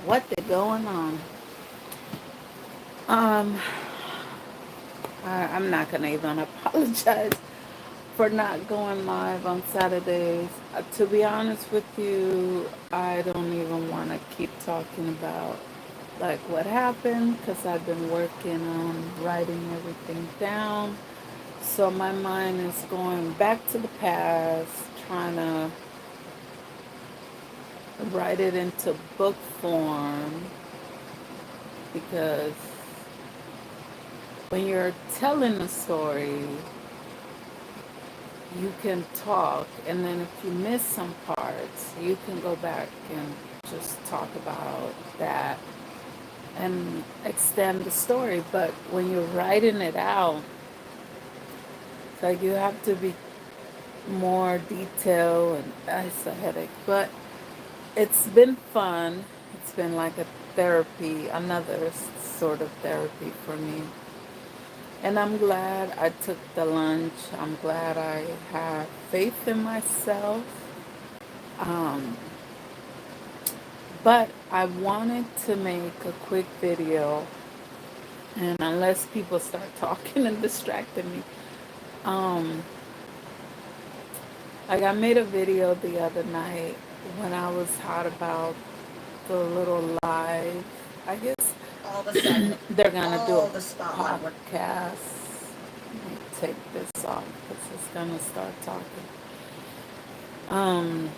what is going on. Um, I'm not gonna even apologize for not going live on Saturdays. To be honest with you, I don't even want to keep talking about like what happened because I've been working on writing everything down. So my mind is going back to the past, trying to write it into book form because when you're telling a story, you can talk, and then if you miss some parts, you can go back and just talk about that and extend the story. But when you're writing it out, it's like you have to be more detailed, and it's a headache. But it's been fun. It's been like a therapy, another sort of therapy for me. And I'm glad I took the lunch. I'm glad I have faith in myself. Um, but I wanted to make a quick video, and unless people start talking and distracting me, um, like I made a video the other night when I was hot about the little live. I guess All of a sudden, they're gonna do all a the spotlight. podcast. Let me take this off because it's gonna start talking. Um,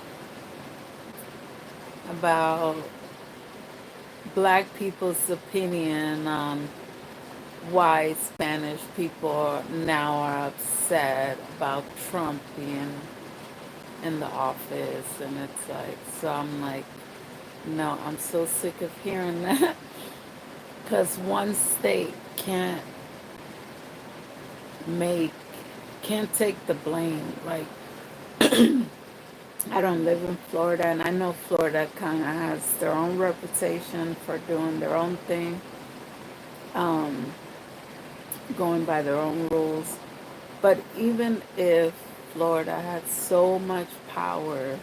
about black people's opinion on why Spanish people now are upset about Trump being in the office. And it's like, so I'm like, no, I'm so sick of hearing that because one state make, can't take the blame. Like, I don't live in Florida, and I know Florida kind of has their own reputation for doing their own thing, um, going by their own rules. But even if Florida had so much power,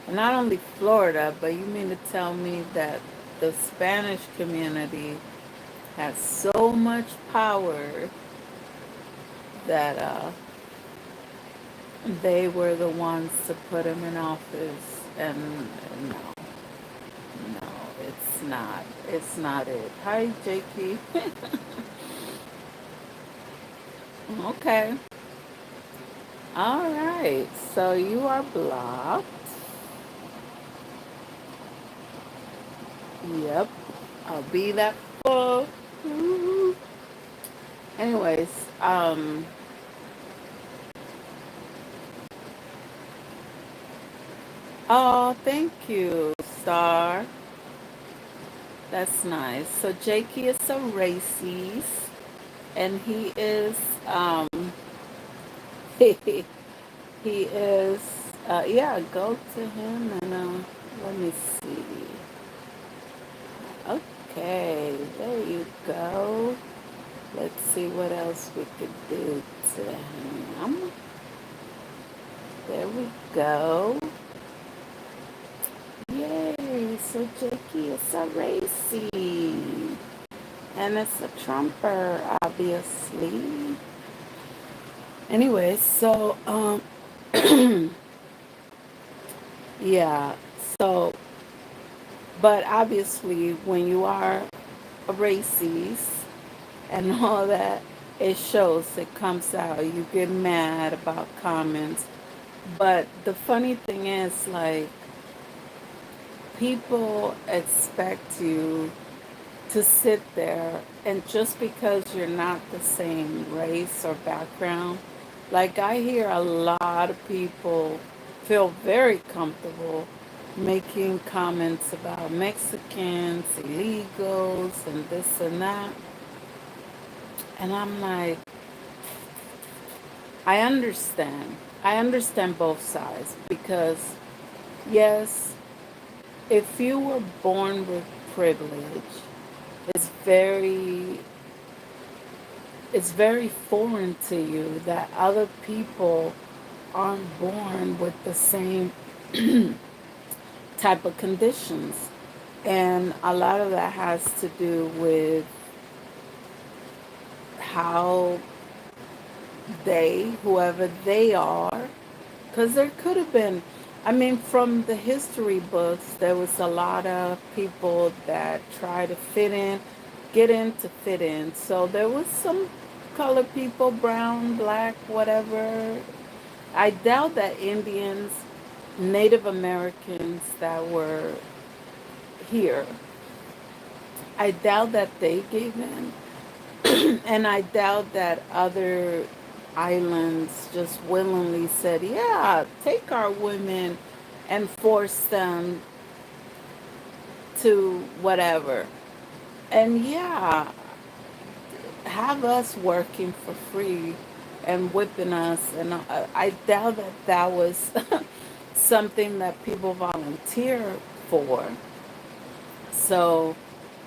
and not only Florida, but you mean to tell me that the Spanish community has so much power that they were the ones to put him in office? And no, no, it's not. It's not it. Hi, Jakey. Okay. All right. So you are blocked. Yep. I'll be that full. Anyways, oh, thank you, Star. That's nice. So Jakey is a races, and he is, he is, yeah, go to him and, let me see. Okay, there you go. Let's see what else we could do to him. There we go. Yay, so Jakey is a racy. And it's a trumper, obviously. Anyway, so, yeah, so, but obviously when you are a races and all that, it shows, it comes out. You get mad about comments. But the funny thing is, like, people expect you to sit there, and just because you're not the same race or background, like I hear a lot of people feel very comfortable making comments about Mexicans, illegals, and this and that. And I'm like, I understand. I understand both sides because, yes, if you were born with privilege, it's very it's very foreign to you that other people aren't born with the same type of conditions. And a lot of that has to do with how whoever they are, because there could have been, I mean, from the history books, there was a lot of people that try to fit in, get in to fit in. So there was some colored people, brown, black, whatever. I doubt that Indians, Native Americans that were here, I doubt that they gave in. And I doubt that other islands just willingly said, yeah, take our women and force them to whatever. And yeah, have us working for free and whipping us. And I doubt that that was something that people volunteer for. So,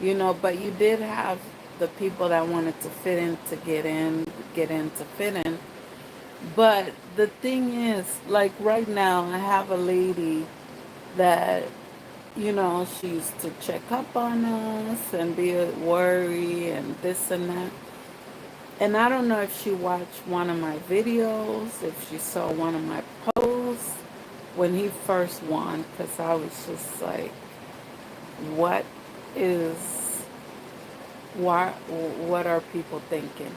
but you did have the people that wanted to fit in to get in to fit in. But the thing is, like right now, I have a lady that, she used to check up on us and be a worry and this and that. And I don't know if she watched one of my videos, if she saw one of my posts when he first won, because I was just like, what is, why, what are people thinking?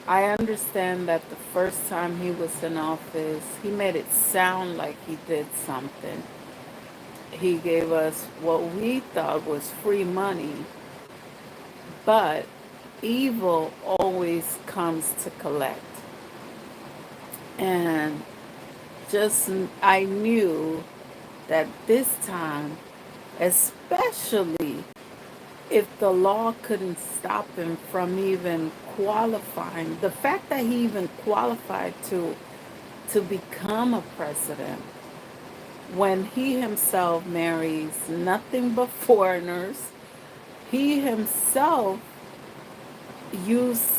I understand that the first time he was in office, he made it sound like he did something. He gave us what we thought was free money, but evil always comes to collect. And just, I knew that this time, especially if the law couldn't stop him from even qualifying, the fact that he even qualified to become a president when he himself marries nothing but foreigners, he himself used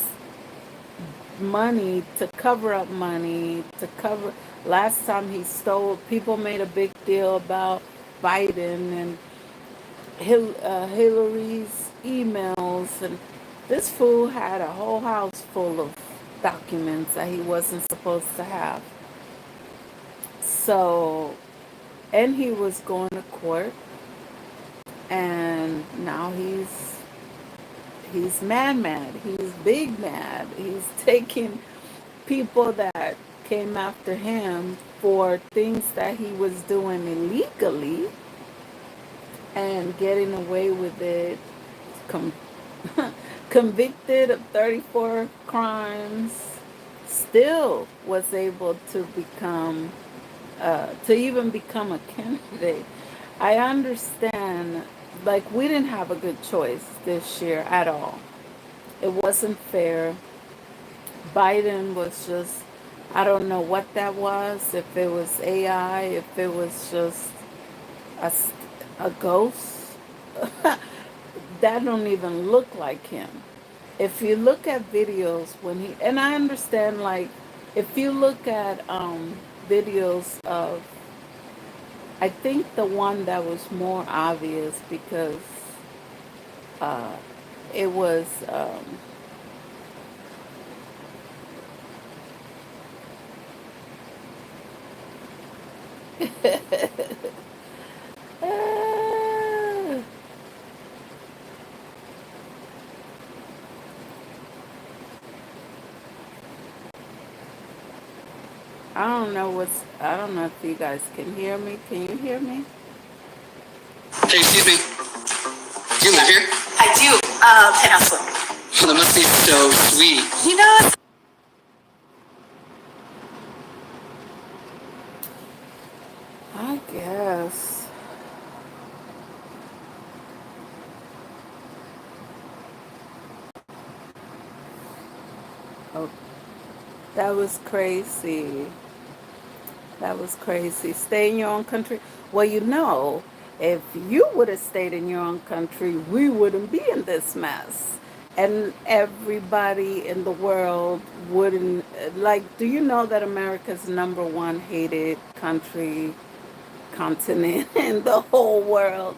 money to cover up money, to cover. Last time he stole, people made a big deal about Biden and Hillary's emails, and this fool had a whole house full of documents that he wasn't supposed to have. So, and he was going to court, and now he's mad. He's big mad. He's taking people that came after him for things that he was doing illegally and getting away with it, com- convicted of 34 crimes, still was able to even become a candidate. I understand, like, we didn't have a good choice this year at all. It wasn't fair. Biden was just, I don't know what that was, if it was AI, if it was just a, a ghost. That don't even look like him. If you look at videos when he, and I understand, like, if you look at videos of, I think the one that was more obvious because uh, it was, uh, I don't know if you guys can hear me. Can you hear me? Hey, excuse me. Do you live here? I do. Penthouse. Well, that must be so sweet. You know, I guess. Oh, that was crazy. That was crazy. Stay in your own country. Well, if you would have stayed in your own country, we wouldn't be in this mess. And everybody in the world wouldn't. Like, do you know that America's number one hated country, continent in the whole world?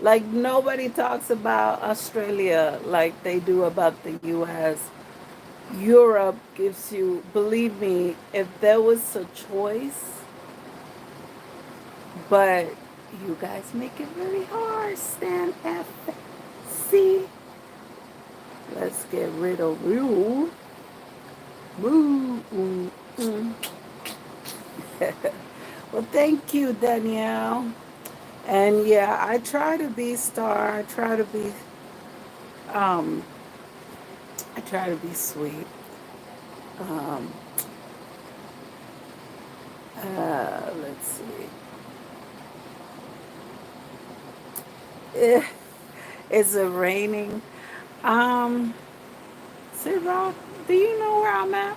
Like nobody talks about Australia like they do about the US. Europe gives you, believe me, if there was a choice, but you guys make it really hard, Stan FC. Let's get rid of you. Woo. Well, thank you, Danielle. And yeah, I try to be star. Um, I try to be sweet. Um, let's see. Eh, Is it raining? Um, Rock, do you know where I'm at?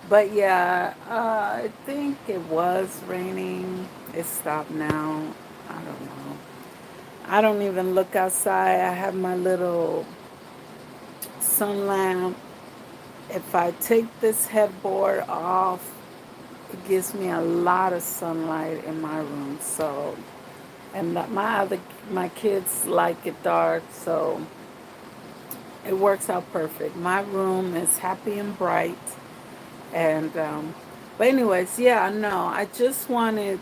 But yeah, I think it was raining. It stopped now. I don't know. I don't even look outside. I have my little sun lamp. If I take this headboard off, it gives me a lot of sunlight in my room. So, and my kids like it dark, so it works out perfect. My room is happy and bright, and but anyways, yeah, no, I just wanted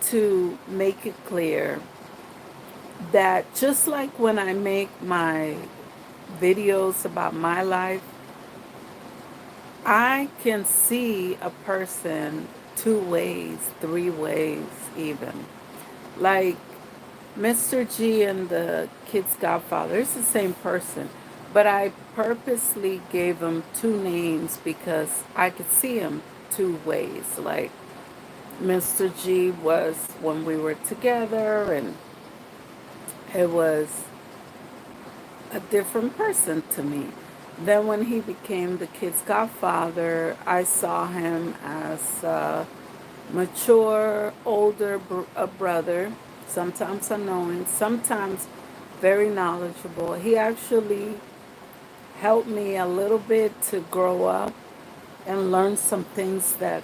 to make it clear that just like when I make my videos about my life, I can see a person two ways, three ways, even. Like Mr. G and the kid's godfather, it's the same person. But I purposely gave him two names because I could see him two ways. Like Mr. G was when we were together, and it was a different person to me. Then when he became the kid's godfather, I saw him as a mature, older brother, sometimes unknowing, sometimes very knowledgeable. He actually helped me a little bit to grow up and learn some things that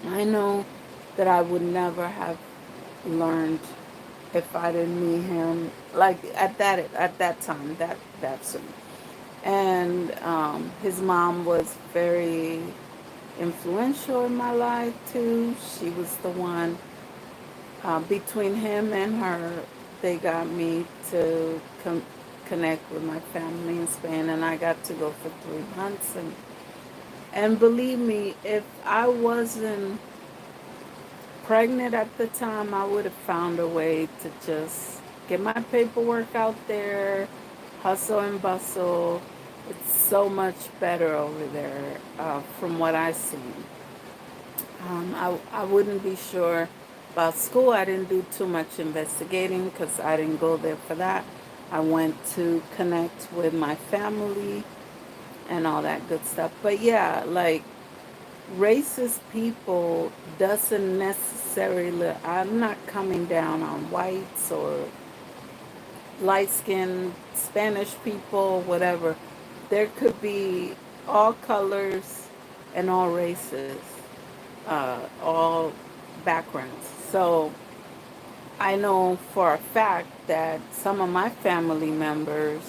I know that I would never have learned if I didn't meet him. Like at that time, that's him. And his mom was very influential in my life too. She was the one, between him and her, they got me to connect with my family in Spain, and I got to go for 3 months. And believe me, if I wasn't pregnant at the time, I would have found a way to just get my paperwork out there, hustle and bustle. It's so much better over there, from what I've seen. I wouldn't be sure about school. I didn't do too much investigating because I didn't go there for that. I went to connect with my family and all that good stuff. But yeah, like racist people doesn't necessarily, I'm not coming down on whites or light skinned Spanish people, whatever. There could be all colors and all races, all backgrounds. So I know for a fact that some of my family members,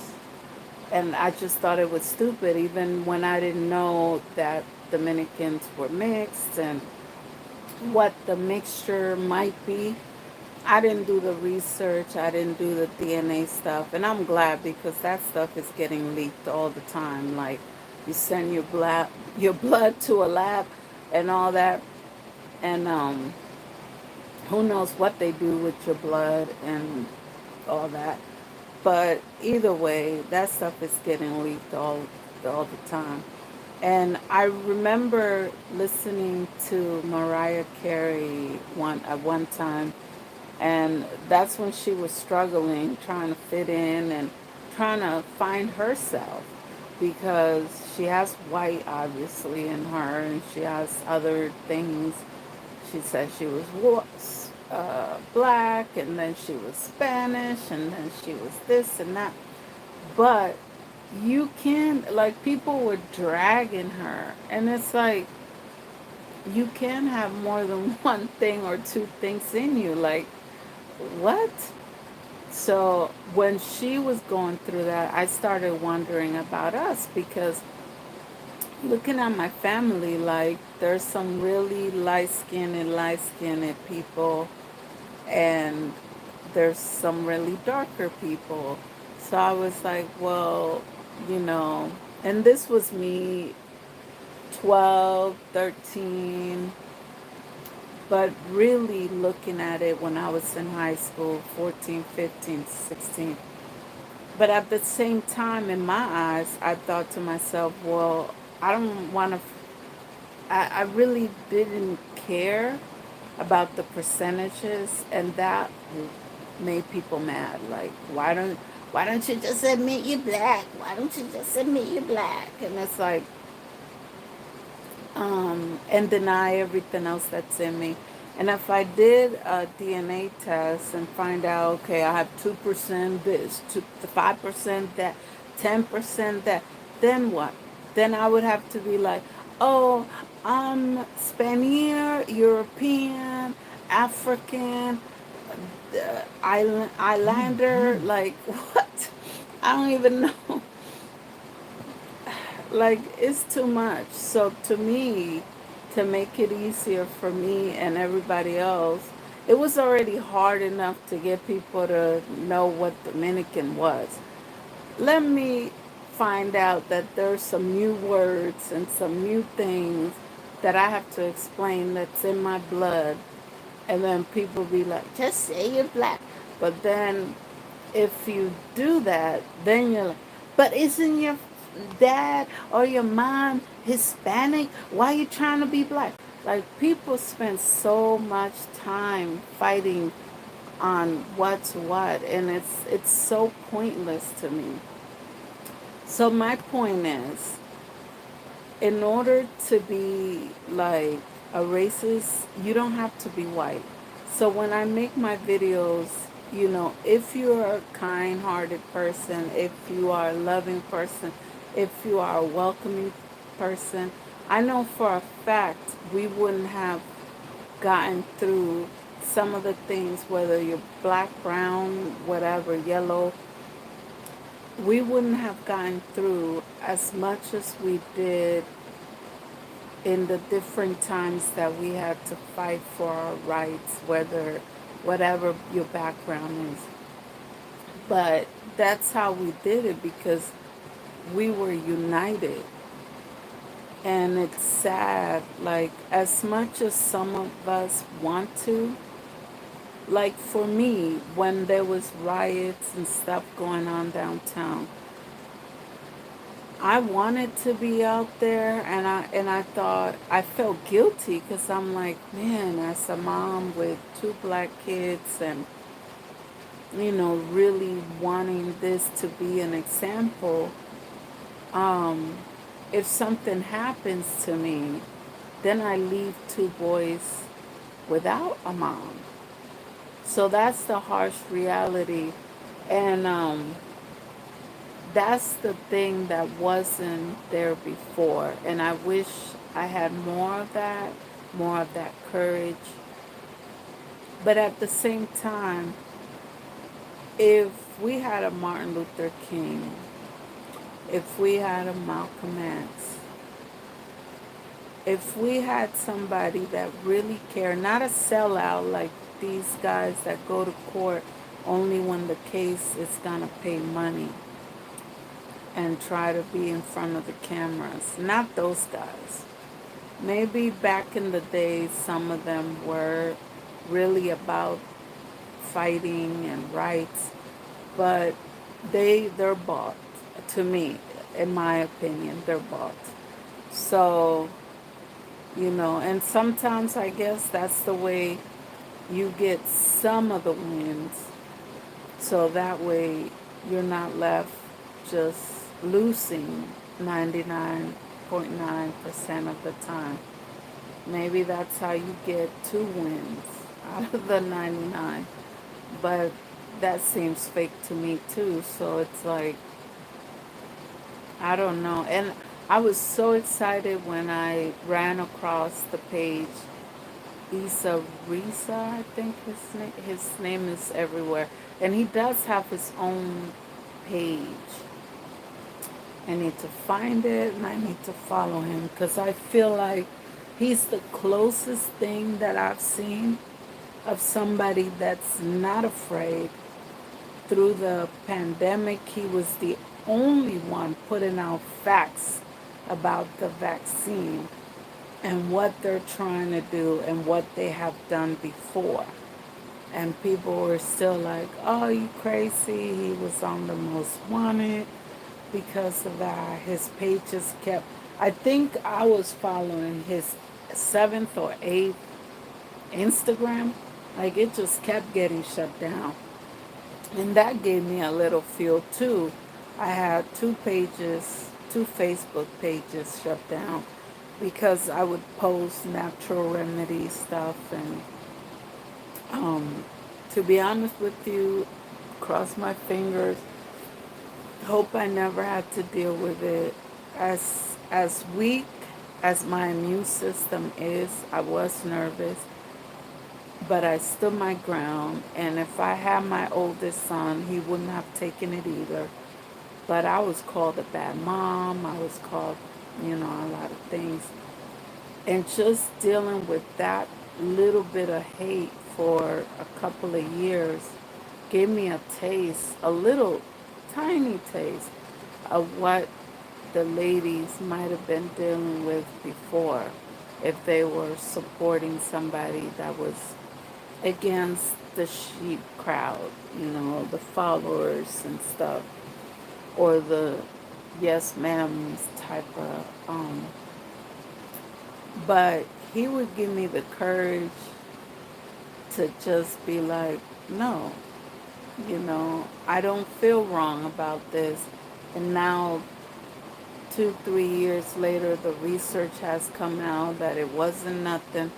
and I just thought it was stupid, even when I didn't know that Dominicans were mixed and what the mixture might be. I didn't do the research. I didn't do the DNA stuff. And I'm glad because that stuff is getting leaked all the time. Like you send your blood to a lab and all that. And who knows what they do with your blood and all that. But either way, that stuff is getting leaked all the time. And I remember listening to Mariah Carey at one time, and that's when she was struggling, trying to fit in and trying to find herself because she has white obviously in her, and she has other things. She said she was black, and then she was Spanish, and then she was this and that. But you can, like, people were dragging her, and it's like you can have more than one thing or two things in you. Like, what? So when she was going through that, I started wondering about us because looking at my family, like there's some really light skinned people, and there's some really darker people. So I was like, well, you know, and this was me 12, 13, but really looking at it when I was in high school, 14, 15, 16. But at the same time, in my eyes, I thought to myself, well, I don't want to, I really didn't care about the percentages, and that made people mad. Like, why don't you just admit you're black? Why don't you just admit you're black? And it's like, and deny everything else that's in me. And if I did a DNA test and find out, okay, I have 2% this, 5% that, 10% that, then what? Then I would have to be like, oh, I'm Spaniard, European, African, Islander. Like, what? I don't even know. Like, it's too much. So to me, to make it easier for me and everybody else, it was already hard enough to get people to know what Dominican was. Let me find out that there's some new words and some new things that I have to explain that's in my blood. And then people be like, just say you're black. But then if you do that, then you're like, but isn't your dad or your mom Hispanic? Why are you trying to be black? Like, people spend so much time fighting on what's what, and it's so pointless to me. So my point is, in order to be like a racist, you don't have to be white. So when I make my videos, you know, if you're a kind-hearted person, if you are a loving person, if you are a welcoming person, I know for a fact we wouldn't have gotten through some of the things, whether you're black, brown, whatever, yellow, we wouldn't have gotten through as much as we did in the different times that we had to fight for our rights, whether whatever your background is. But that's how we did it, because we were united. And it's sad, like, as much as some of us want to, like for me, when there was riots and stuff going on downtown, I wanted to be out there, and I thought I felt guilty because I'm like, man, as a mom with two black kids, and you know, really wanting this to be an example. If something happens to me, then I leave two boys without a mom. So that's the harsh reality, and that's the thing that wasn't there before. And I wish I had more of that courage. But at the same time, if we had a Martin Luther King, if we had a Malcolm X, if we had somebody that really cared, not a sellout like these guys that go to court only when the case is going to pay money and try to be in front of the cameras. Not those guys. Maybe back in the days, some of them were really about fighting and rights, but they're bought. To me, in my opinion, they're bought. So, you know, and sometimes I guess that's the way you get some of the wins. So that way you're not left just losing 99.9% of the time. Maybe that's how you get 2 wins out of the 99. But that seems fake to me too. So it's like, I don't know. And I was so excited when I ran across the page. Issa Risa, I think his name is everywhere. And he does have his own page. I need to find it and I need to follow him because I feel like he's the closest thing that I've seen of somebody that's not afraid. Through the pandemic, he was the only one putting out facts about the vaccine and what they're trying to do and what they have done before. And people were still like, oh, you crazy. He was on the most wanted because of that. His page just kept, I think I was following his seventh or eighth Instagram. Like it just kept getting shut down. And that gave me a little feel too. I had two pages, two Facebook pages shut down because I would post natural remedy stuff. And to be honest with you, cross my fingers, hope I never had to deal with it. As weak as my immune system is, I was nervous, but I stood my ground. And if I had my oldest son, he wouldn't have taken it either. But I was called a bad mom. I was called, a lot of things. And just dealing with that little bit of hate for a couple of years gave me a taste, a little tiny taste of what the ladies might have been dealing with before if they were supporting somebody that was against the sheep crowd, the followers and stuff, or the yes ma'ams type of but he would give me the courage to just be like, no, I don't feel wrong about this. And now 2, 3 years later, the research has come out that it wasn't nothing.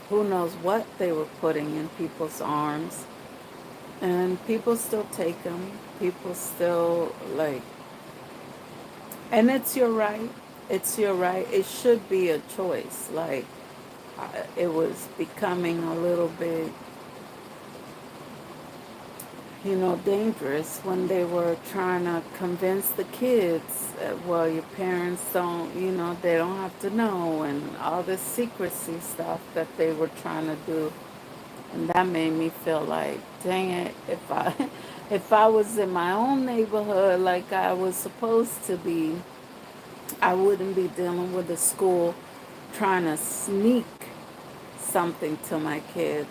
Who knows what they were putting in people's arms. And people still take them. People still and it's your right. It's your right. It should be a choice. It was becoming a little bit, dangerous when they were trying to convince the kids, well, your parents don't, they don't have to know, and all this secrecy stuff that they were trying to do. And that made me feel like, dang it, if I was in my own neighborhood like I was supposed to be, I wouldn't be dealing with the school trying to sneak something to my kids,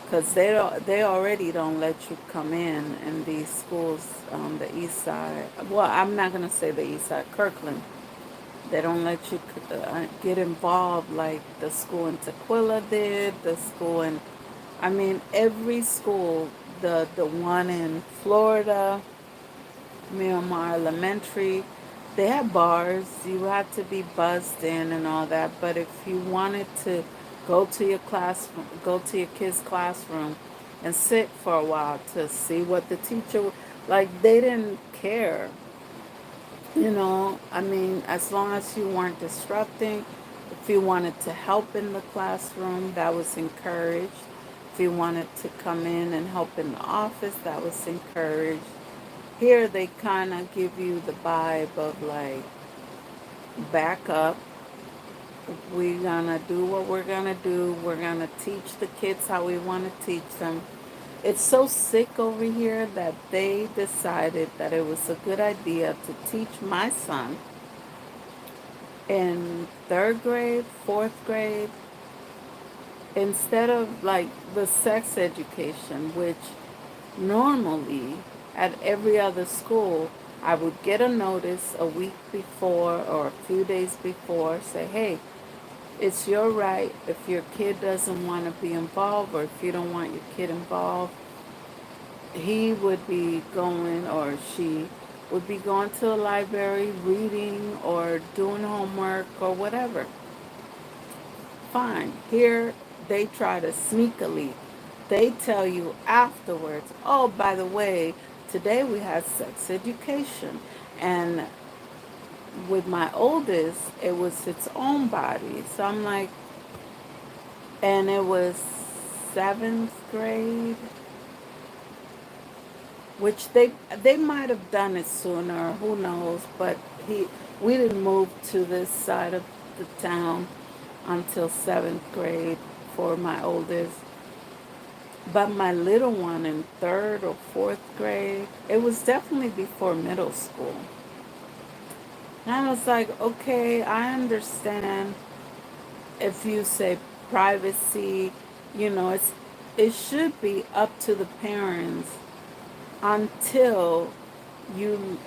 because they already don't let you come in these schools on the east side. Well, I'm not going to say the east side, Kirkland. They don't let you get involved like the school in Tequila did, the school in, every school, the one in Florida, Miramar Elementary, they had bars. You had to be buzzed in and all that. But if you wanted to go to your classroom, go to your kid's classroom and sit for a while to see what the teacher, they didn't care. As long as you weren't disrupting, if you wanted to help in the classroom, that was encouraged. If you wanted to come in and help in the office, that was encouraged. Here they kind of give you the vibe of back up. We're going to do what we're going to do. We're going to teach the kids how we want to teach them. It's so sick over here that they decided that it was a good idea to teach my son in 3rd grade, 4th grade, instead of the sex education, which normally at every other school, I would get a notice a week before or a few days before, say, hey, it's your right if your kid doesn't want to be involved, or if you don't want your kid involved, he would be going, or she would be going to the library, reading or doing homework or whatever. Fine. Here they try to sneakily. They tell you afterwards, oh, by the way, today we had sex education. And with my oldest, it was its own body. So I'm like, and it was 7th grade. which they might have done it sooner, who knows, but he we didn't move to this side of the town until 7th grade for my oldest. But my little one in 3rd or 4th grade, it was definitely before middle school. And I was like, okay, I understand if you say privacy, it should be up to the parents until you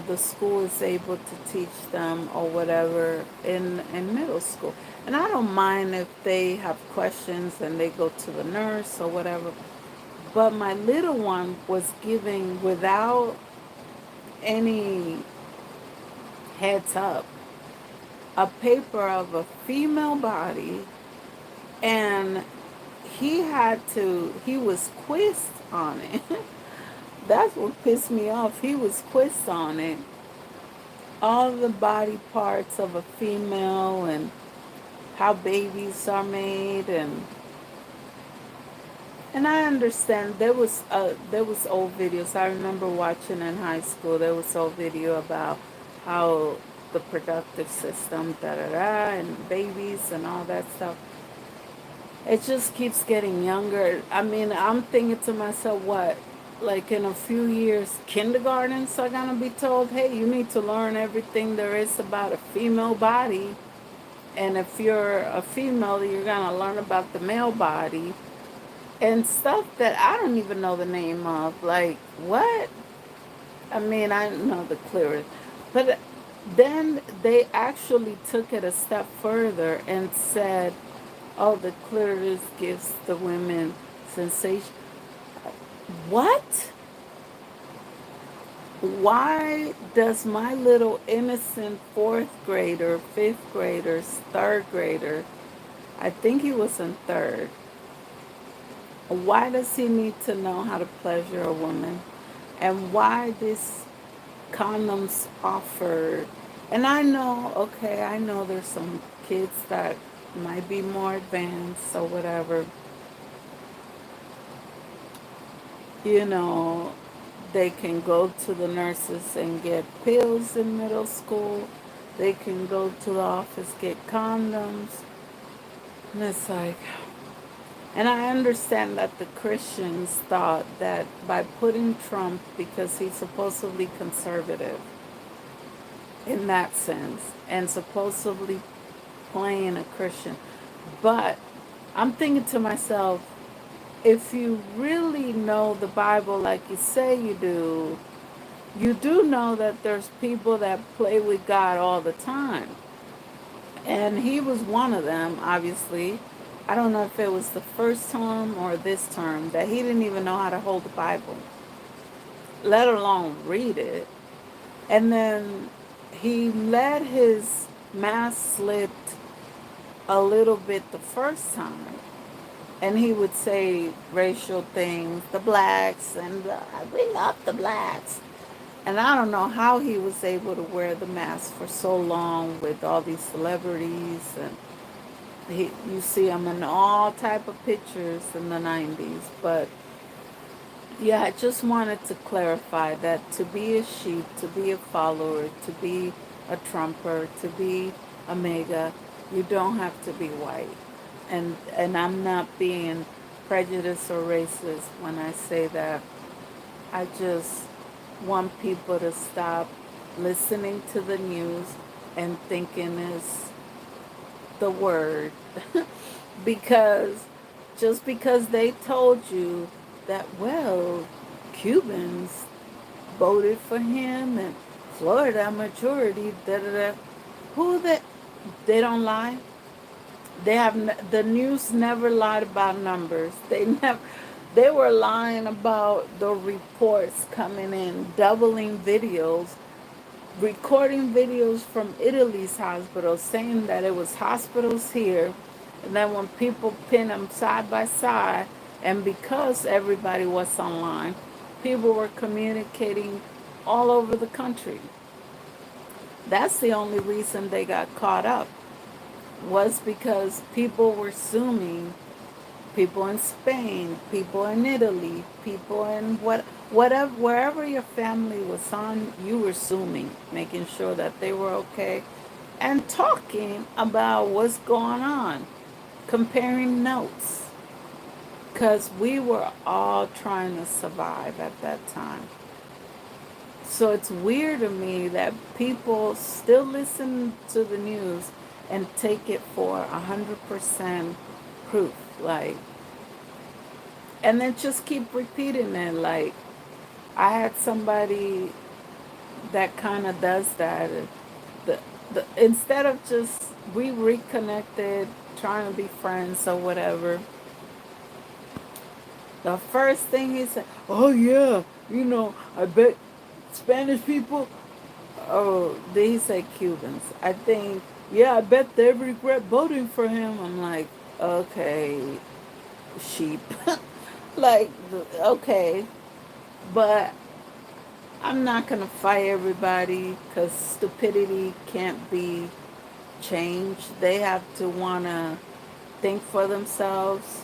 the school is able to teach them or whatever in middle school. And I don't mind if they have questions and they go to the nurse or whatever. But my little one was giving without any heads up a paper of a female body, and he was quizzed on it. That's what pissed me off. He was quizzed on it. All the body parts of a female and how babies are made, and I understand there was old videos. I remember watching in high school. There was old video about how the productive system, da da da, and babies and all that stuff. It just keeps getting younger. I mean, I'm thinking to myself, what? Like in a few years, kindergartens are gonna be told, hey, you need to learn everything there is about a female body. And if you're a female, you're gonna learn about the male body and stuff that I don't even know the name of. Like, what? I mean, I know the clearest. But then they actually took it a step further and said, oh, the clitoris gives the women sensation. What? Why does my little innocent 4th grader, 5th grader, 3rd grader, I think he was in 3rd, why does he need to know how to pleasure a woman? And why this condoms offered? And I know, okay, I know there's some kids that might be more advanced or whatever. They can go to the nurses and get pills in middle school. They can go to the office, get condoms. And it's like, and I understand that the Christians thought that by putting Trump, because he's supposedly conservative in that sense, and supposedly playing a Christian. But I'm thinking to myself, if you really know the Bible like you say you do know that there's people that play with God all the time. And he was one of them, obviously. I don't know if it was the first term or this term that he didn't even know how to hold the Bible, let alone read it. And then he let his mask slip a little bit the first time. And he would say racial things, the blacks, and I bring up the blacks. And I don't know how he was able to wear the mask for so long with all these celebrities. And you see him in all type of pictures in the 90s. But yeah, I just wanted to clarify that to be a sheep, to be a follower, to be a Trumper, to be a MAGA, you don't have to be white. And I'm not being prejudiced or racist when I say that. I just want people to stop listening to the news and thinking it's the word. Because just because they told you that, well, Cubans voted for him and Florida majority, da da da. They don't lie. The news never lied about numbers. They were lying about the reports coming in, doubling videos, recording videos from Italy's hospitals, saying that it was hospitals here, and then when people pin them side by side, and because everybody was online, people were communicating all over the country. That's the only reason they got caught up, was because people were assuming people in Spain, people in Italy, people in whatever, wherever your family was on, you were zooming, making sure that they were okay, and talking about what's going on, comparing notes, because we were all trying to survive at that time. So it's weird to me that people still listen to the news and take it for 100% proof, like, and then just keep repeating it. Like, I had somebody that kind of does that. The, instead of just we reconnected, trying to be friends or whatever, the first thing he said, "Oh yeah, I bet Spanish people." Oh, they say Cubans. I think, yeah, I bet they regret voting for him. I'm like, okay, sheep. Like, okay, but I'm not gonna fight everybody because stupidity can't be changed. They have to wanna think for themselves.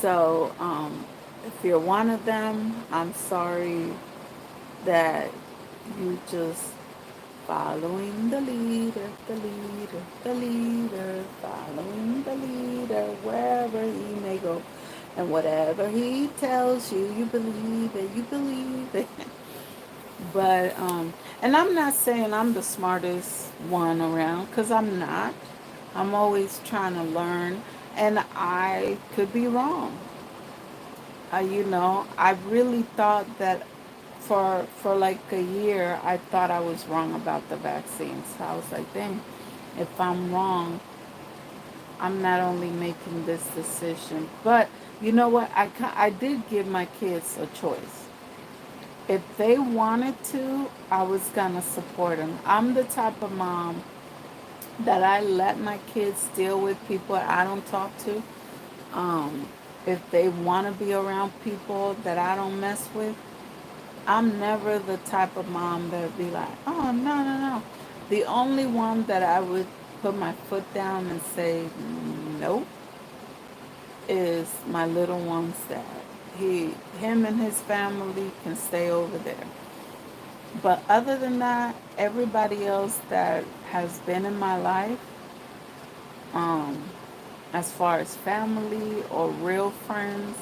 So, if you're one of them, I'm sorry that you just following the leader, the leader, the leader, following the leader, wherever he may go. And whatever he tells you, you believe it, you believe it. But, and I'm not saying I'm the smartest one around, because I'm not. I'm always trying to learn, and I could be wrong. I really thought that for like a year, I thought I was wrong about the vaccines. So I was like, dang, if I'm wrong, I'm not only making this decision, but you know what? I did give my kids a choice. If they wanted to, I was gonna support them. I'm the type of mom that I let my kids deal with people I don't talk to. Um, if they want to be around people that I don't mess with, I'm never the type of mom that would be like, oh, no, no, no. The only one that I would put my foot down and say, nope, is my little one's dad. Him and his family can stay over there. But other than that, everybody else that has been in my life, um, as far as family or real friends,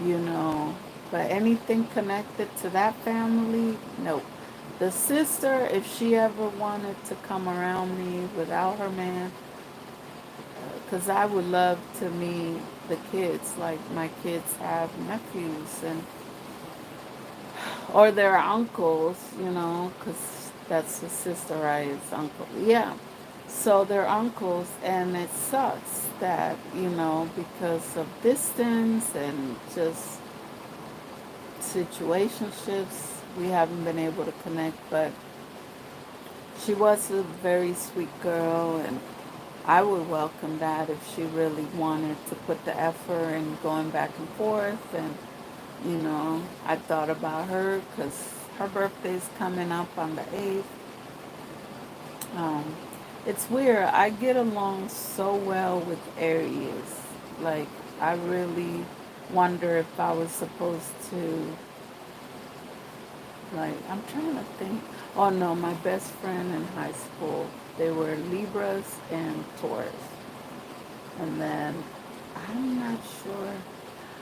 you know, but anything connected to that family, nope. The sister, if she ever wanted to come around me without her man, because I would love to meet the kids. Like, my kids have nephews and or their uncles, because that's his sister, right? His uncle. Yeah. So they're uncles, and it sucks that, because of distance and just situationships, we haven't been able to connect. But she was a very sweet girl, and I would welcome that if she really wanted to put the effort in going back and forth. And, I thought about her because her birthday's coming up on the 8th. Um, it's weird. I get along so well with Aries. Like, I really wonder if I was supposed to, like, I'm trying to think. Oh no, my best friend in high school, they were Libras and Taurus. And then, I'm not sure.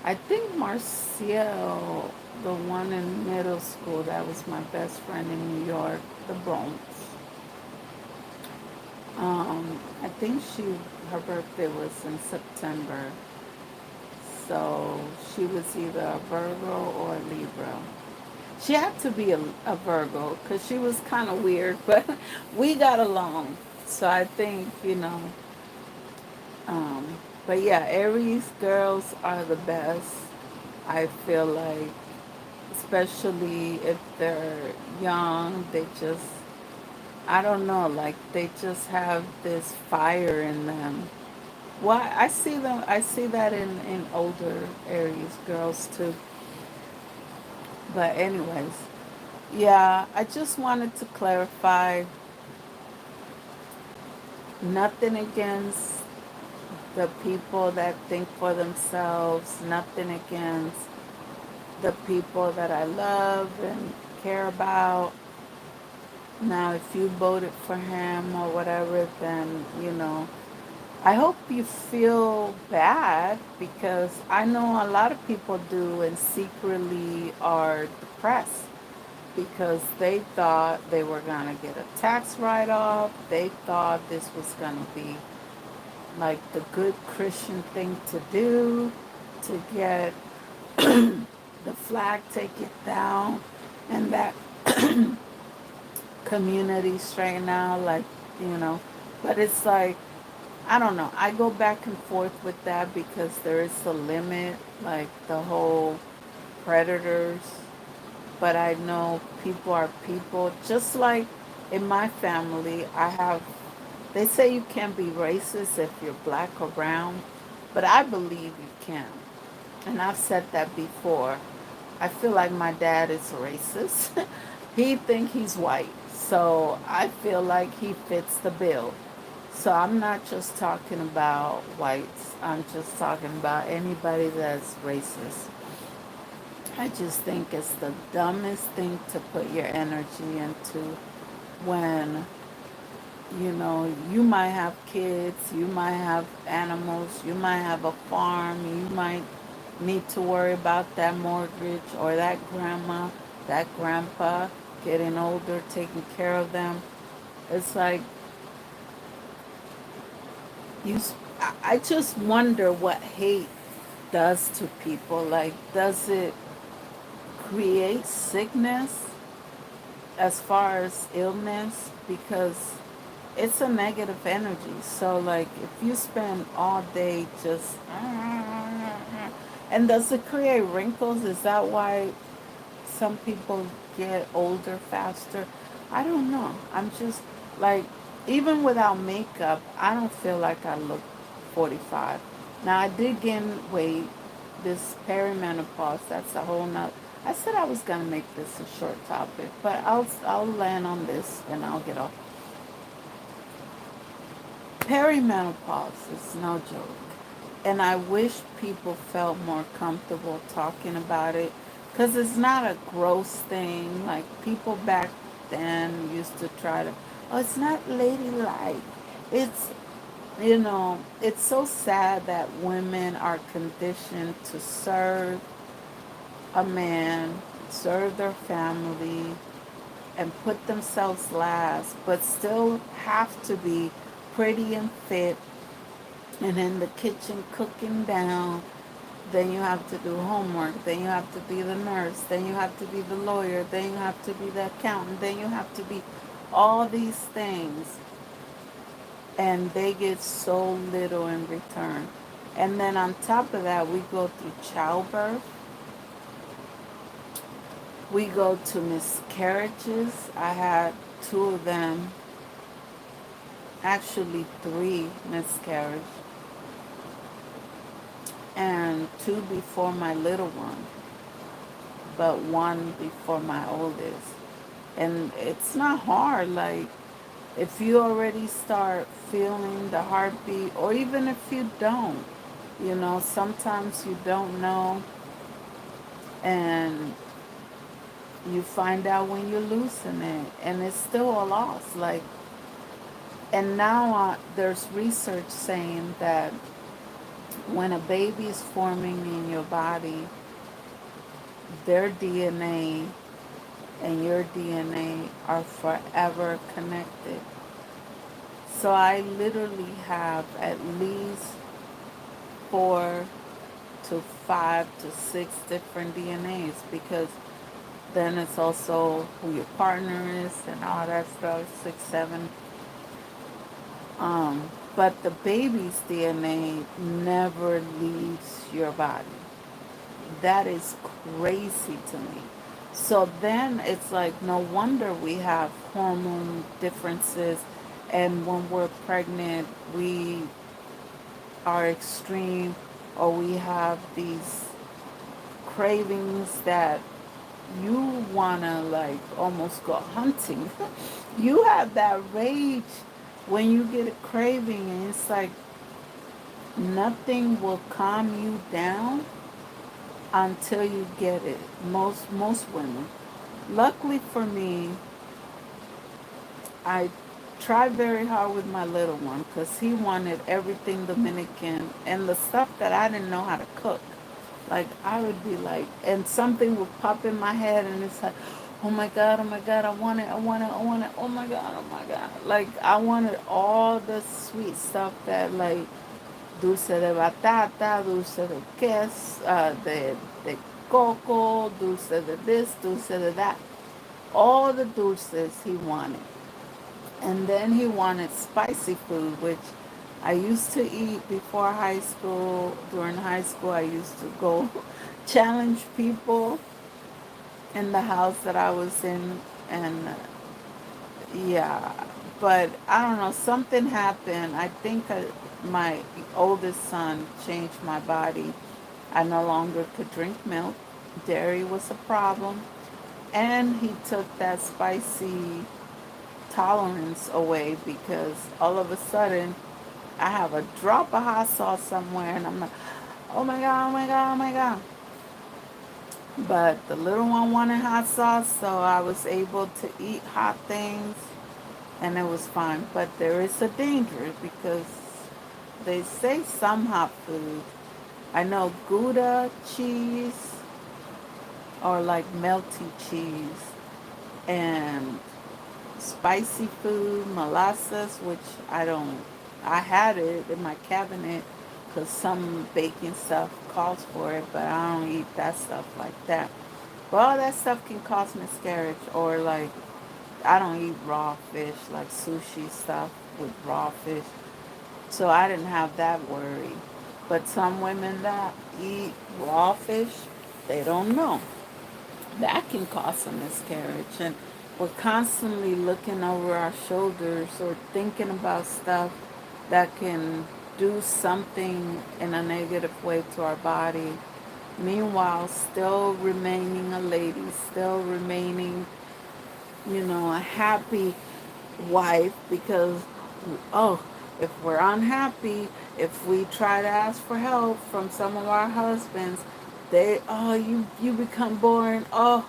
I think Marciel, the one in middle school, that was my best friend in New York, the Bronx. I think her birthday was in September. So she was either a Virgo or a Libra. She had to be a Virgo because she was kind of weird, but we got along. So I think, um, but yeah, Aries girls are the best. I feel like, especially if they're young, they just, I don't know, like they just have this fire in them. Well, I see that in older Aries girls too. But anyways, yeah, I just wanted to clarify, nothing against the people that think for themselves, nothing against the people that I love and care about. Now, if you voted for him or whatever, then, I hope you feel bad because I know a lot of people do and secretly are depressed because they thought they were going to get a tax write off. They thought this was going to be like the good Christian thing to do to get the flag taken down and that community straightened out, like, you know. But it's like, I don't know. I go back and forth with that because there is a limit, like the whole predators. But I know people are people. Just like in my family, they say you can't be racist if you're black or brown, but I believe you can. And I've said that before. I feel like my dad is racist. He think he's white. So I feel like he fits the bill. So I'm not just talking about whites. I'm just talking about anybody that's racist. I just think it's the dumbest thing to put your energy into when, you might have kids, you might have animals, you might have a farm, you might need to worry about that mortgage or that grandma, that grandpa getting older, taking care of them. It's like you. I just wonder what hate does to people. Like, does it create sickness as far as illness? Because it's a negative energy. So, like, if you spend all day just. And does it create wrinkles? Is that why some people get older faster? I don't know. I'm just like, even without makeup, I don't feel like I look 45. Now, I did gain weight. This perimenopause, that's a whole nother. I said I was going to make this a short topic, but I'll land on this and I'll get off. Perimenopause is no joke. And I wish people felt more comfortable talking about it because it's not a gross thing. Like, people back then used to try to, oh, it's not ladylike. It's, it's so sad that women are conditioned to serve a man, serve their family, and put themselves last, but still have to be pretty and fit and in the kitchen cooking down. Then you have to do homework. Then you have to be the nurse. Then you have to be the lawyer. Then you have to be the accountant. Then you have to be all these things. And they get so little in return. And then on top of that, we go through childbirth. We go to miscarriages. I had 2 of them, actually 3 miscarriages, and 2 before my little one, but 1 before my oldest. And it's not hard. Like, if you already start feeling the heartbeat, or even if you don't, sometimes you don't know, and you find out when you're losing it, and it's still a loss. Like, and now there's research saying that when a baby is forming in your body, their DNA and your DNA are forever connected. So I literally have at least 4 to 5 to 6 different DNAs, because then it's also who your partner is and all that stuff, 6, 7. But the baby's DNA never leaves your body. That is crazy to me. So then it's like, no wonder we have hormone differences, and when we're pregnant, we are extreme, or we have these cravings that you want to, like, almost go hunting. You have that rage when you get a craving, and it's like nothing will calm you down. until you get it. Most women. Luckily for me, I tried very hard with my little one because he wanted everything Dominican and the stuff that I didn't know how to cook. Like I would be like, and something would pop in my head, and it's like, oh my God, I want it, I want it, I want it, oh my God. Like I wanted all the sweet stuff that like dulce de batata, dulce de queso, de coco, dulce de this, dulce de that. All the dulces he wanted. And then he wanted spicy food, which I used to eat before high school. During high school, I used to go challenge people in the house that I was in. And yeah, but I don't know, something happened. I think my oldest son changed my body. I no longer could drink milk. Dairy was a problem. And he took that spicy tolerance away because all of a sudden I have a drop of hot sauce somewhere and I'm like, oh my God, oh my God, oh my God. But the little one wanted hot sauce, so I was able to eat hot things and it was fine. But there is a danger because they say some hot food. I know Gouda cheese or like melty cheese and spicy food, molasses, which I don't. I had it in my cabinet because some baking stuff calls for it, but I don't eat that stuff like that. But all that stuff can cause miscarriage, or like I don't eat raw fish, like sushi stuff with raw fish. So I didn't have that worry. But some women that eat raw fish, they don't know that can cause a miscarriage. And we're constantly looking over our shoulders or thinking about stuff that can do something in a negative way to our body. Meanwhile, still remaining a lady, still remaining, a happy wife because, oh, if we're unhappy, if we try to ask for help from some of our husbands, you become boring. Oh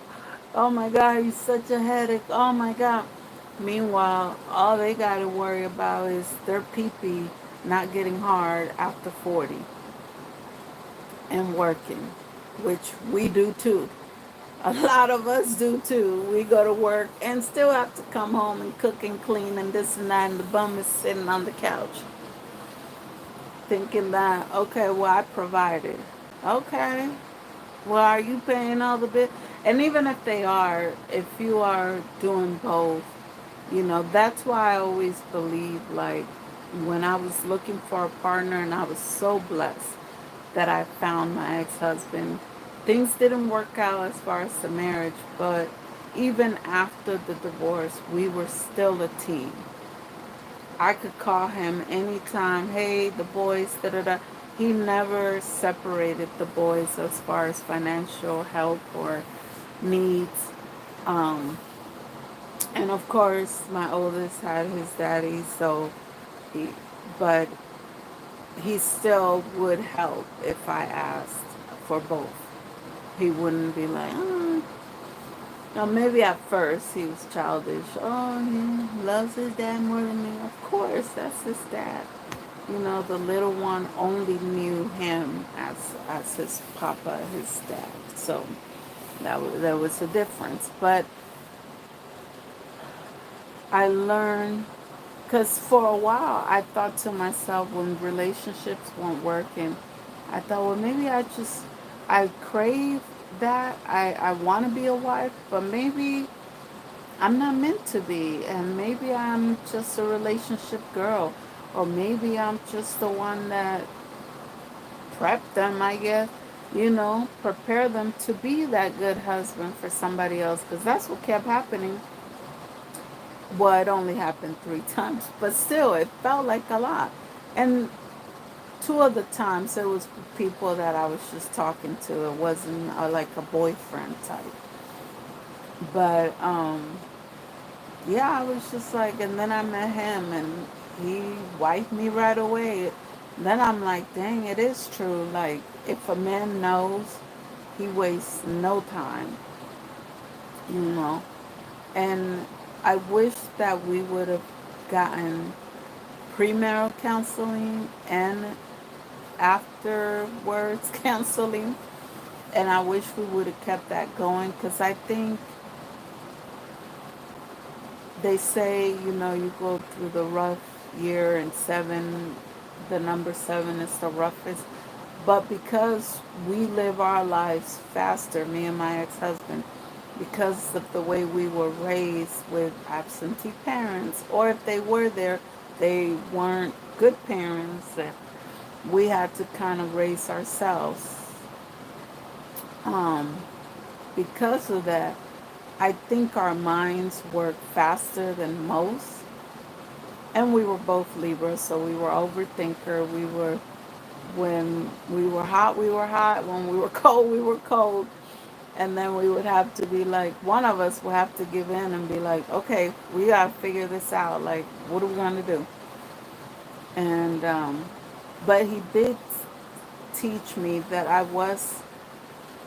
my God, you're such a headache. Oh my God. Meanwhile, all they got to worry about is their pee-pee not getting hard after 40 and working, which we do too. A lot of us do too. We go to work and still have to come home and cook and clean and this and that, and the bum is sitting on the couch thinking that, okay, well, I provided. Okay, well, are you paying all the bills? And even if they are, if you are doing both, that's why I always believe, like, when I was looking for a partner and I was so blessed that I found my ex-husband. Things didn't work out as far as the marriage, but even after the divorce, we were still a team. I could call him anytime, hey, the boys, da da da. He never separated the boys as far as financial help or needs. Um, and of course, my oldest had his daddy, so he, but he still would help if I asked for both. He wouldn't be like, oh. Now, maybe at first he was childish. Oh, he loves his dad more than me. Of course, that's his dad. The little one only knew him as his papa, his dad. So there was a difference. But I learned, because for a while I thought to myself when relationships weren't working, I thought, well, maybe I crave that. I want to be a wife, but maybe I'm not meant to be. And maybe I'm just a relationship girl. Or maybe I'm just the one that prepped them, I guess. Prepare them to be that good husband for somebody else. Because that's what kept happening. Well, it only happened 3 times, but still, it felt like a lot. And two of the times, it was people that I was just talking to. It wasn't like a boyfriend type. But, yeah, I was just like, and then I met him, and he wiped me right away. Then I'm like, dang, it is true. Like, if a man knows He wastes no time, you know. And I wish that we would have gotten premarital counseling and afterwards counseling. And I wish we would have kept that going because I think they say, you go through the rough year and seven, the number seven is the roughest. But because we live our lives faster, me and my ex-husband, because of the way we were raised with absentee parents, or if they were there, they weren't good parents, and we had to kind of raise ourselves. Um, because of that, I think our minds work faster than most. And we were both Libras, so we were overthinker. When we were hot, we were hot. When we were cold, we were cold. And then we would have to be like, one of us would have to give in and be like, okay, we got to figure this out. Like, what are we going to do? And, but he did teach me that I was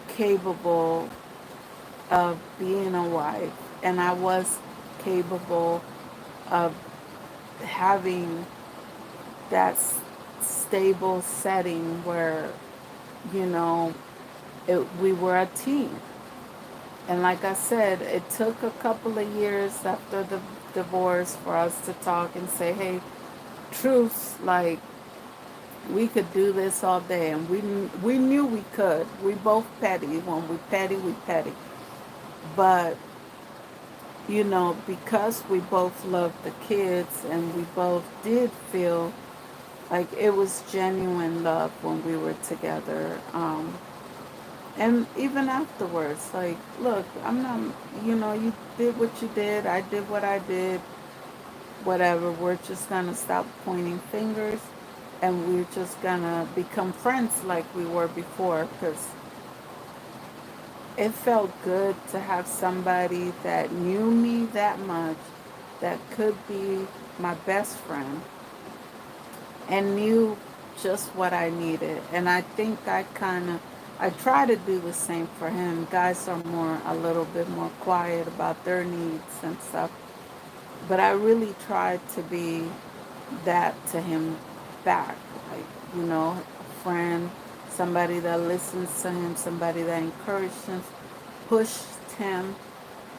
capable of being a wife, and I was capable of having that stable setting where, you know, we were a team. And like I said, it took a couple of years after the divorce for us to talk and say, hey, truths, like, we could do this all day. And we knew we could. We both petty. When we petty, we petty. But, because we both loved the kids and we both did feel like it was genuine love when we were together. And even afterwards, like, look, I'm not, you did what you did, I did what I did, whatever. We're just going to stop pointing fingers and we're just going to become friends like we were before, because it felt good to have somebody that knew me that much, that could be my best friend and knew just what I needed. And I think I try to do the same for him. Guys are a little bit more quiet about their needs and stuff. But I really try to be that to him back. Like, a friend, somebody that listens to him, somebody that encouraged him, pushed him,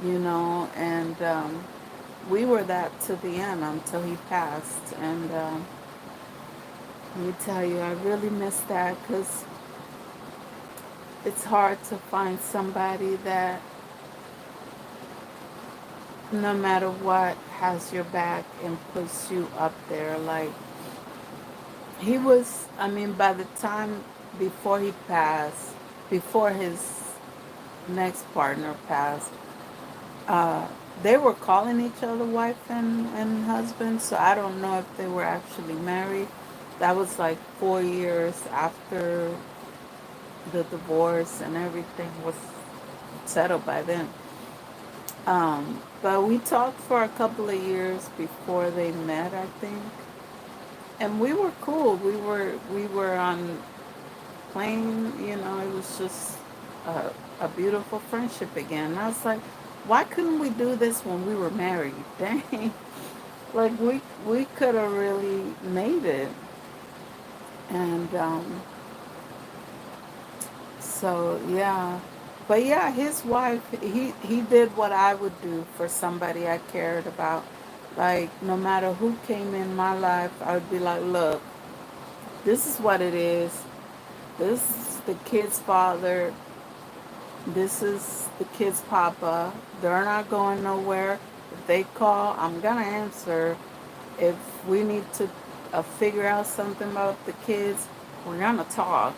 and we were that to the end until he passed. And let me tell you, I really miss that because it's hard to find somebody that, no matter what, has your back and puts you up there. Like, he was, by the time before he passed, before his next partner passed, uh, they were calling each other wife and husband, so I don't know if they were actually married. That was like 4 years after the divorce and everything was settled by then. But we talked for a couple of years before they met, I think, and we were cool. We were on plane. It was just a beautiful friendship again. And I was like, why couldn't we do this when we were married? Dang, like we could have really made it. And so yeah, but yeah, his wife, he did what I would do for somebody I cared about. Like, no matter who came in my life, I would be like, look, this is what it is. This is the kid's father. This is the kid's papa. They're not going nowhere. If they call, I'm gonna answer. If we need to figure out something about the kids, we're gonna talk.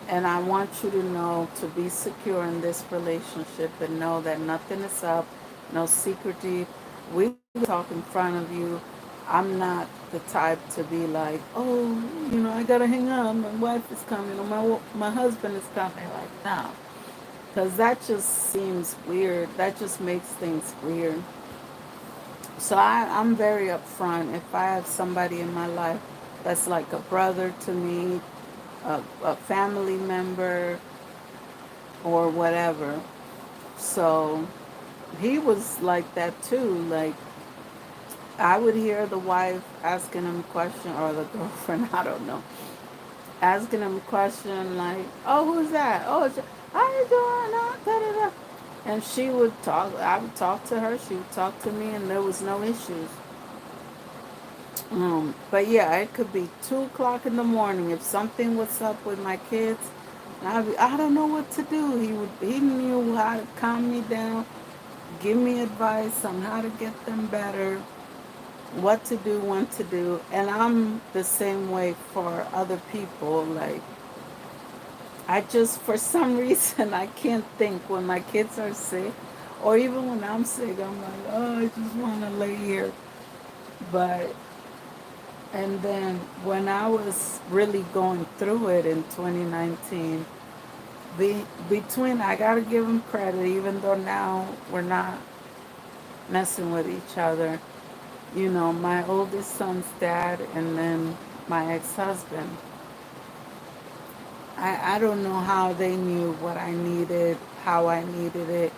And I want you to know, to be secure in this relationship and know that nothing is up, no secrecy. We talk in front of you. I'm not the type to be like, oh, I gotta hang up. My wife is coming, or my husband is coming. Like, no, because that just seems weird. That just makes things weird. So I'm very upfront. If I have somebody in my life that's like a brother to me, a family member, or whatever. So he was like that too. Like I would hear the wife asking him a question, or the girlfriend, I don't know, asking him a question like, "Oh, who's that? Oh, how you doing? Da, da, da." And she would talk. I would talk to her. She would talk to me, and there was no issues. But yeah, it could be 2 o'clock in the morning if something was up with my kids. And I don't know what to do. He knew how to calm me down, give me advice on how to get them better, what to do, when to do. And I'm the same way for other people. Like I just, for some reason, I can't think when my kids are sick, or even when I'm sick. I'm like, oh, I just want to lay here. But and then when I was really going through it in 2019, between, I gotta give him credit, even though now we're not messing with each other. You know, my oldest son's dad and then my ex-husband. I don't know how they knew what I needed, how I needed it,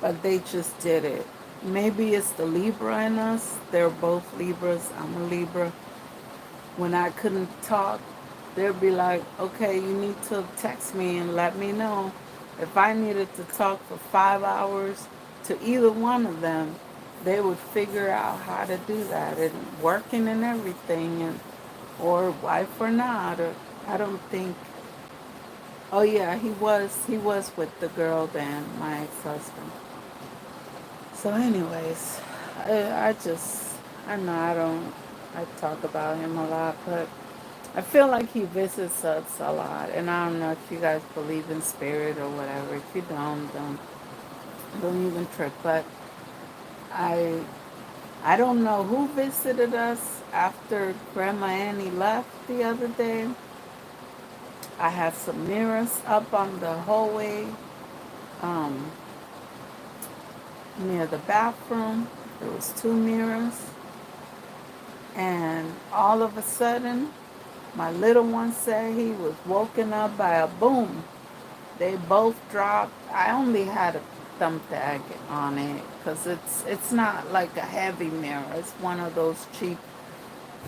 but they just did it. Maybe it's the Libra in us. They're both Libras. I'm a Libra. When I couldn't talk, they'd be like, okay, you need to text me and let me know. If I needed to talk for 5 hours to either one of them, they would figure out how to do that, and working and everything, and or wife or not, or I don't think. Oh yeah, he was with the girl then, my ex-husband. So, anyways, I know I don't, I talk about him a lot, but I feel like he visits us a lot, and I don't know if you guys believe in spirit or whatever. If you don't even trip. But I, I don't know who visited us after Grandma Annie left the other day. I had some mirrors up on the hallway, um, near the bathroom. There was two mirrors, and all of a sudden, my little one said he was woken up by a boom. They both dropped. I only had a thumbtack on it because it's not like a heavy mirror. It's one of those cheap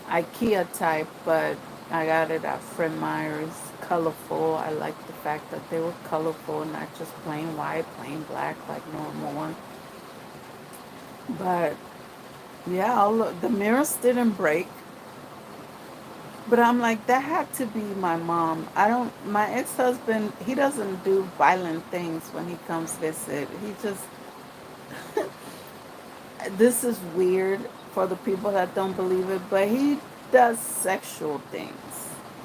IKEA type, but I got it at Fred Meyer's. Colorful. I like the fact that they were colorful, not just plain white, plain black like normal one. But yeah, the mirrors didn't break. But I'm like, that had to be my mom. My ex-husband, he doesn't do violent things when he comes visit. He just, this is weird for the people that don't believe it, but he does sexual things.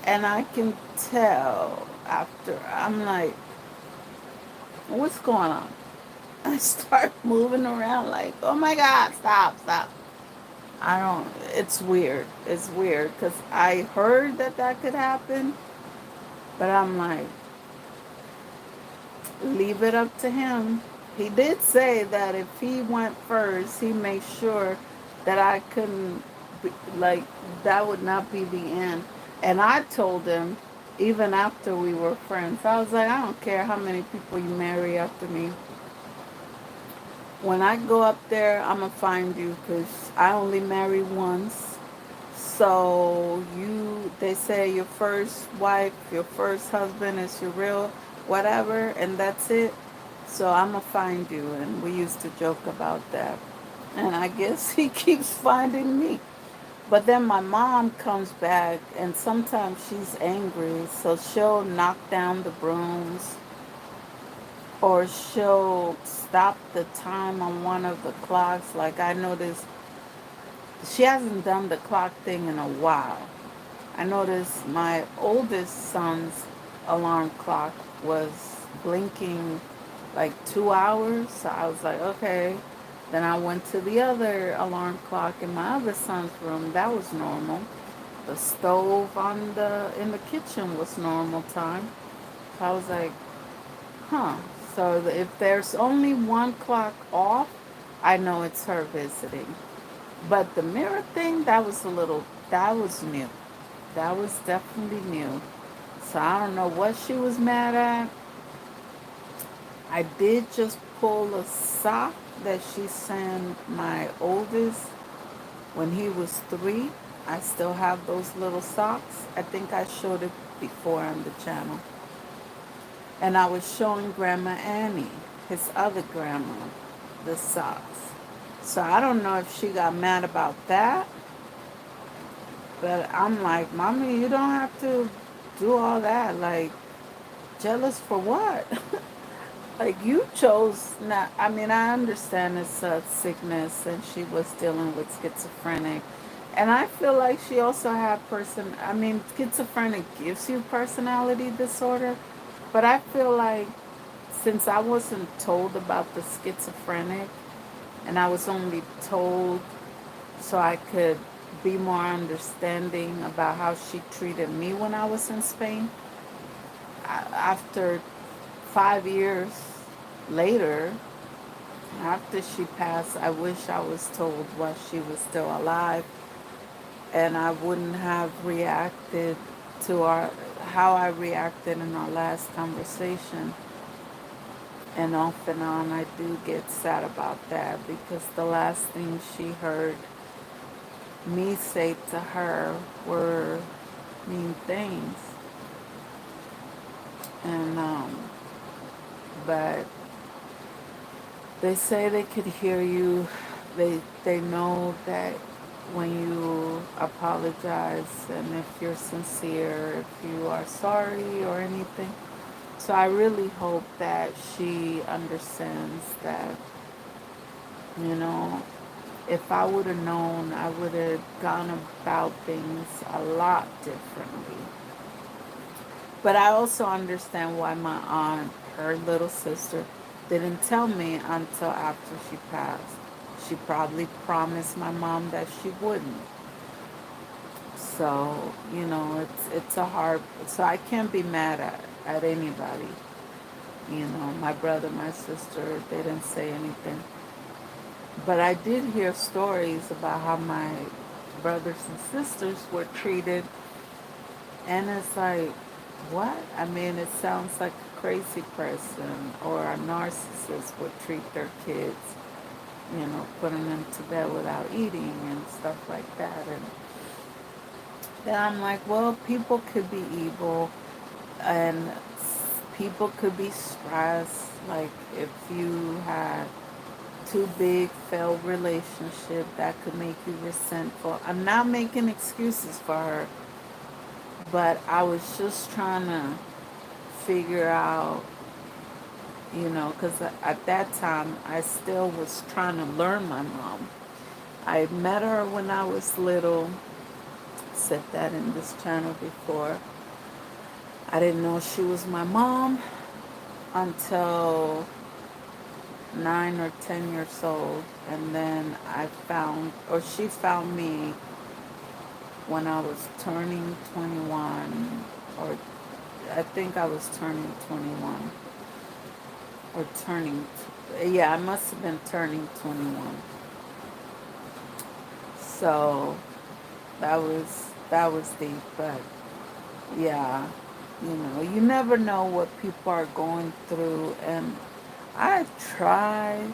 And I can tell after, I'm like, what's going on? I start moving around like, oh my God, stop, stop. I don't, it's weird. It's weird because I heard that could happen, but I'm like, leave it up to him. He did say that if he went first, he made sure that I couldn't, like, that would not be the end. And I told him, even after we were friends, I was like, I don't care how many people you marry after me. When I go up there, I'm going to find you because I only marry once. So they say your first wife, your first husband is your real whatever, and that's it. So I'm gonna find you, and we used to joke about that. And I guess he keeps finding me. But then my mom comes back, and sometimes she's angry, so she'll knock down the brooms, or she'll stop the time on one of the clocks. Like I noticed, she hasn't done the clock thing in a while. I noticed my oldest son's alarm clock was blinking like 2 hours. So I was like, okay. Then I went to the other alarm clock in my other son's room. That was normal. The stove in the kitchen was normal time. So I was like, huh. So if there's only one clock off, I know it's her visiting. But the mirror thing, that was new. That was definitely new. So I don't know what she was mad at. I did just pull a sock that she sent my oldest when he was 3. I still have those little socks. I think I showed it before on the channel. And I was showing Grandma Annie, his other grandma, the socks. So I don't know if she got mad about that, but I'm like, Mommy, you don't have to do all that. Like, jealous for what? Like, you chose not. I mean, I understand it's a sickness and she was dealing with schizophrenic. And I feel like she also had I mean, schizophrenic gives you personality disorder. But I feel like since I wasn't told about the schizophrenic and I was only told so I could be more understanding about how she treated me when I was in Spain, after 5 years later, after she passed, I wish I was told while she was still alive, and I wouldn't have reacted to how I reacted in our last conversation. And off and on, I do get sad about that because the last thing she heard me say to her were mean things. And but they say they could hear you. They know that when you apologize and if you're sincere, if you are sorry or anything. So I really hope that she understands that, you know, if I would have known, I would have gone about things a lot differently. But I also understand why my aunt, her little sister, didn't tell me until after she passed. She probably promised my mom that she wouldn't. So, it's a hard, so I can't be mad at anybody. My brother, my sister, they didn't say anything. But I did hear stories about how my brothers and sisters were treated. And it's like, what? I mean, it sounds like a crazy person or a narcissist would treat their kids, putting them to bed without eating and stuff like that. And then I'm like, well, people could be evil and people could be stressed. Like, if you had too big failed relationship, that could make you resentful. I'm not making excuses for her, but I was just trying to figure out, because at that time I still was trying to learn my mom. I met her when I was little, said that in this channel before. I didn't know she was my mom until 9 or 10 years old, and then she found me when I was turning 21, or I think I was turning 21, or yeah, I must have been turning 21. So that was deep, but yeah, you never know what people are going through, and I tried.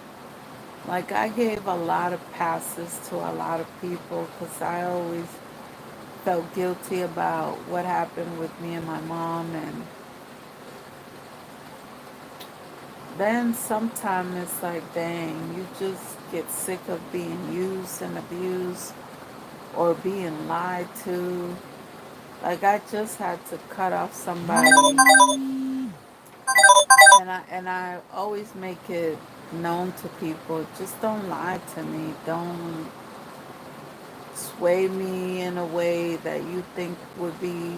Like, I gave a lot of passes to a lot of people because I always felt guilty about what happened with me and my mom. And then sometimes it's like, dang, you just get sick of being used and abused or being lied to. Like, I just had to cut off somebody, and I always make it known to people, just don't lie to me. Don't sway me in a way that you think would be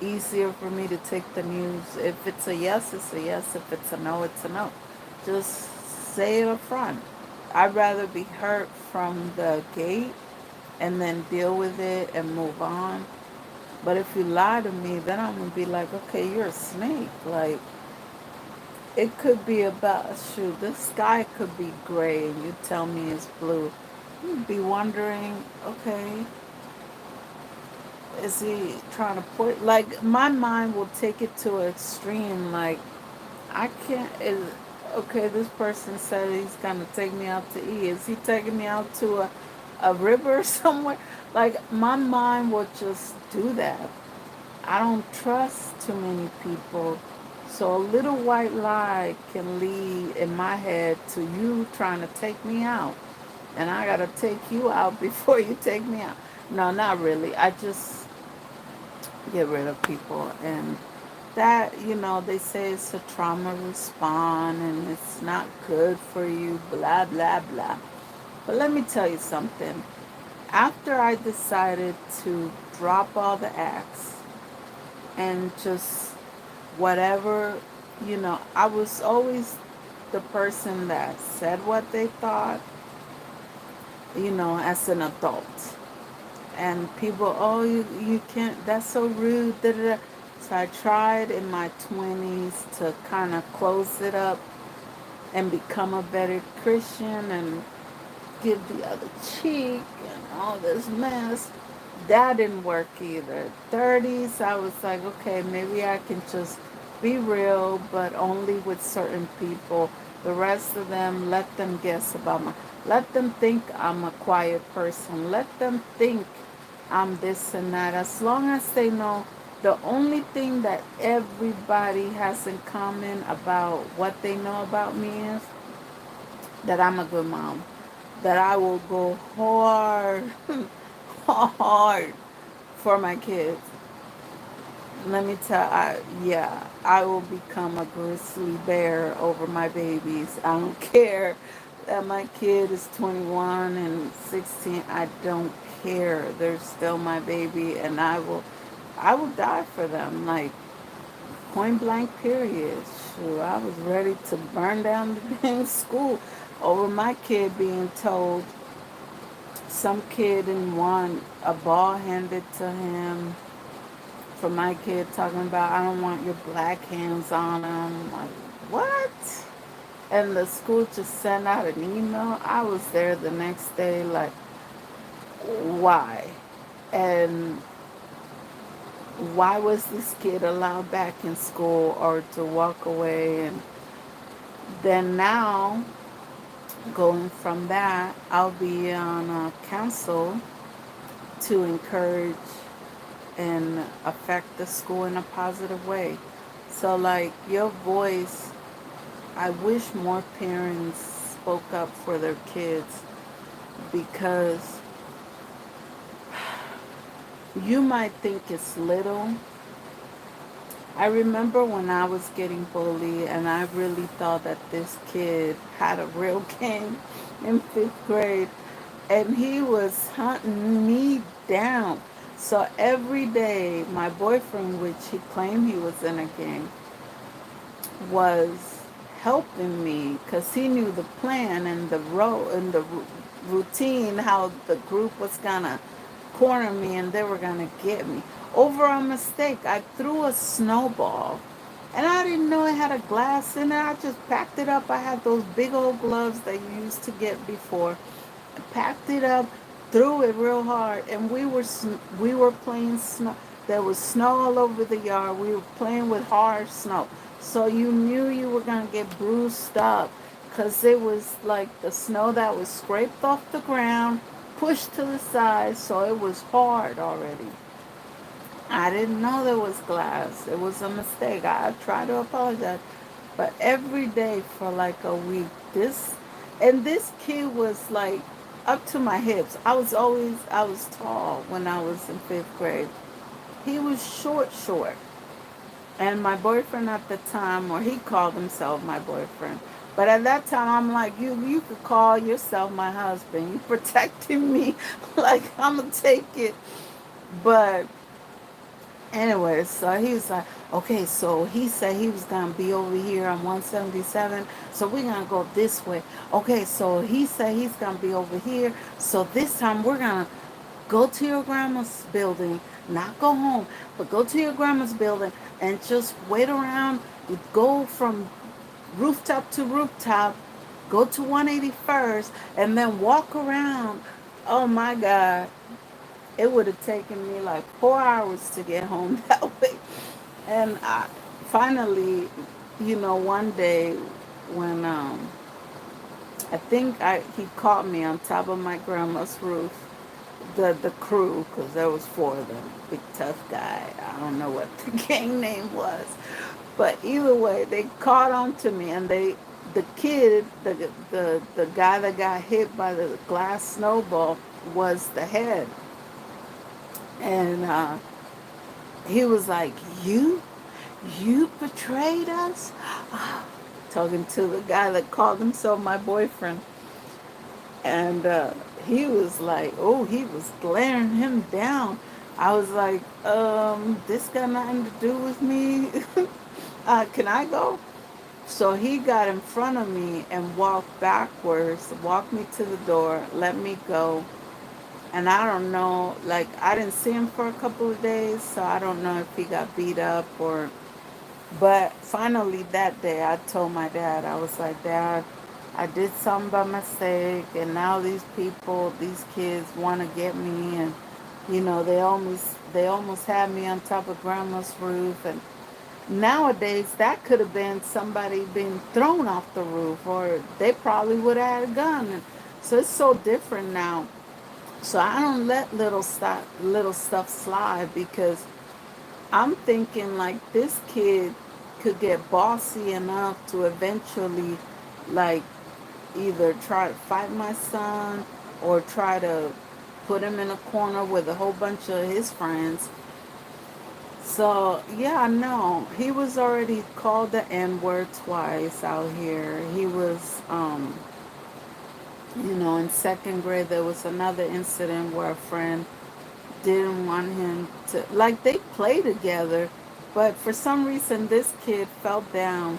easier for me to take the news. If it's a yes, it's a yes. If it's a no, it's a no. Just say it up front. I'd rather be hurt from the gate and then deal with it and move on. But if you lie to me, then I'm going to be like, okay, you're a snake. Like, it could be about, shoot, the sky could be gray and you tell me it's blue. You'd be wondering, okay, is he trying to put, like, my mind will take it to an extreme. Like, I can't, Okay, this person said he's gonna take me out to eat. Is he taking me out to a river somewhere? Like my mind will just do that. I don't trust too many people. So a little white lie can lead in my head to you trying to take me out. And I gotta take you out before you take me out. No, not really. I just get rid of people. And that, they say it's a trauma response and it's not good for you, blah, blah, blah. But let me tell you something. After I decided to drop all the acts and just whatever, I was always the person that said what they thought, as an adult. And people, oh, you can't, that's so rude, da, da, da. So I tried in my 20s to kind of close it up and become a better Christian and give the other cheek and all this mess. That didn't work either. 30s, I was like, okay, maybe I can just be real, but only with certain people. The rest of them, let them guess about let them think I'm a quiet person. Let them think I'm this and that. As long as they know the only thing that everybody has in common about what they know about me is that I'm a good mom, that I will go hard, hard for my kids. Let me tell, yeah, I will become a grizzly bear over my babies. I don't care that my kid is 21 and 16. I don't care. They're still my baby, and I will die for them. Like point blank, period. Sure, I was ready to burn down the dang school over my kid being told some kid didn't want a ball handed to him for my kid talking about I don't want your black hands on him. Like what? And the school just sent out an email. I was there the next day like why? And why was this kid allowed back in school or to walk away? And then now going from that I'll be on a council to encourage and affect the school in a positive way. So, like, your voice, I wish more parents spoke up for their kids because you might think it's little. I remember when I was getting bullied and I really thought that this kid had a real game in fifth grade and he was hunting me down. So every day, my boyfriend, which he claimed he was in a gang, was helping me because he knew the plan and the routine, how the group was gonna corner me and they were gonna get me over a mistake. I threw a snowball and I didn't know it had a glass in it. I just packed it up. I had those big old gloves that you used to get before. I packed it up, threw it real hard, and we were playing snow. There was snow all over the yard. We were playing with hard snow. So you knew you were going to get bruised up because it was like the snow that was scraped off the ground, pushed to the side, so it was hard already. I didn't know there was glass. It was a mistake. I tried to apologize. But every day for like a week, this kid was like up to my hips. I was tall when I was in fifth grade. He was short, short. And my boyfriend at the time, or he called himself my boyfriend. But at that time, I'm like, you could call yourself my husband. You protecting me. Like, I'm going to take it. But anyway, so he was like, okay, so he said he was going to be over here on 177. So we're going to go this way. Okay, so he said he's going to be over here. So this time we're going to go to your grandma's building, not go home, but go to your grandma's building and just wait around. You go from rooftop to rooftop, go to 181st, and then walk around. Oh my God. It would have taken me like 4 hours to get home that way. And finally, one day when I think he caught me on top of my grandma's roof, the crew, because there was four of them, big tough guy. I don't know what the gang name was, but either way, they caught on to me, and the kid, the guy that got hit by the glass snowball was the head, and he was like, you betrayed us, talking to the guy that called himself my boyfriend. And he was like, oh, he was glaring him down. I was like, this got nothing to do with me. Can I go? So he got in front of me and walked backwards, walked me to the door, let me go. And I don't know, like, I didn't see him for a couple of days, so I don't know if he got beat up or. But finally that day, I told my dad, I was like, Dad, I did something by mistake, and now these people, these kids want to get me, and they almost had me on top of grandma's roof, and nowadays that could have been somebody being thrown off the roof, or they probably would have had a gun. And so it's so different now. So I don't let little stuff slide, because I'm thinking like this kid could get bossy enough to eventually, like, either try to fight my son or try to put him in a corner with a whole bunch of his friends. So yeah, no, he was already called the N word twice out here. He was, in second grade there was another incident where a friend didn't want him to, like, they play together, but for some reason this kid fell down,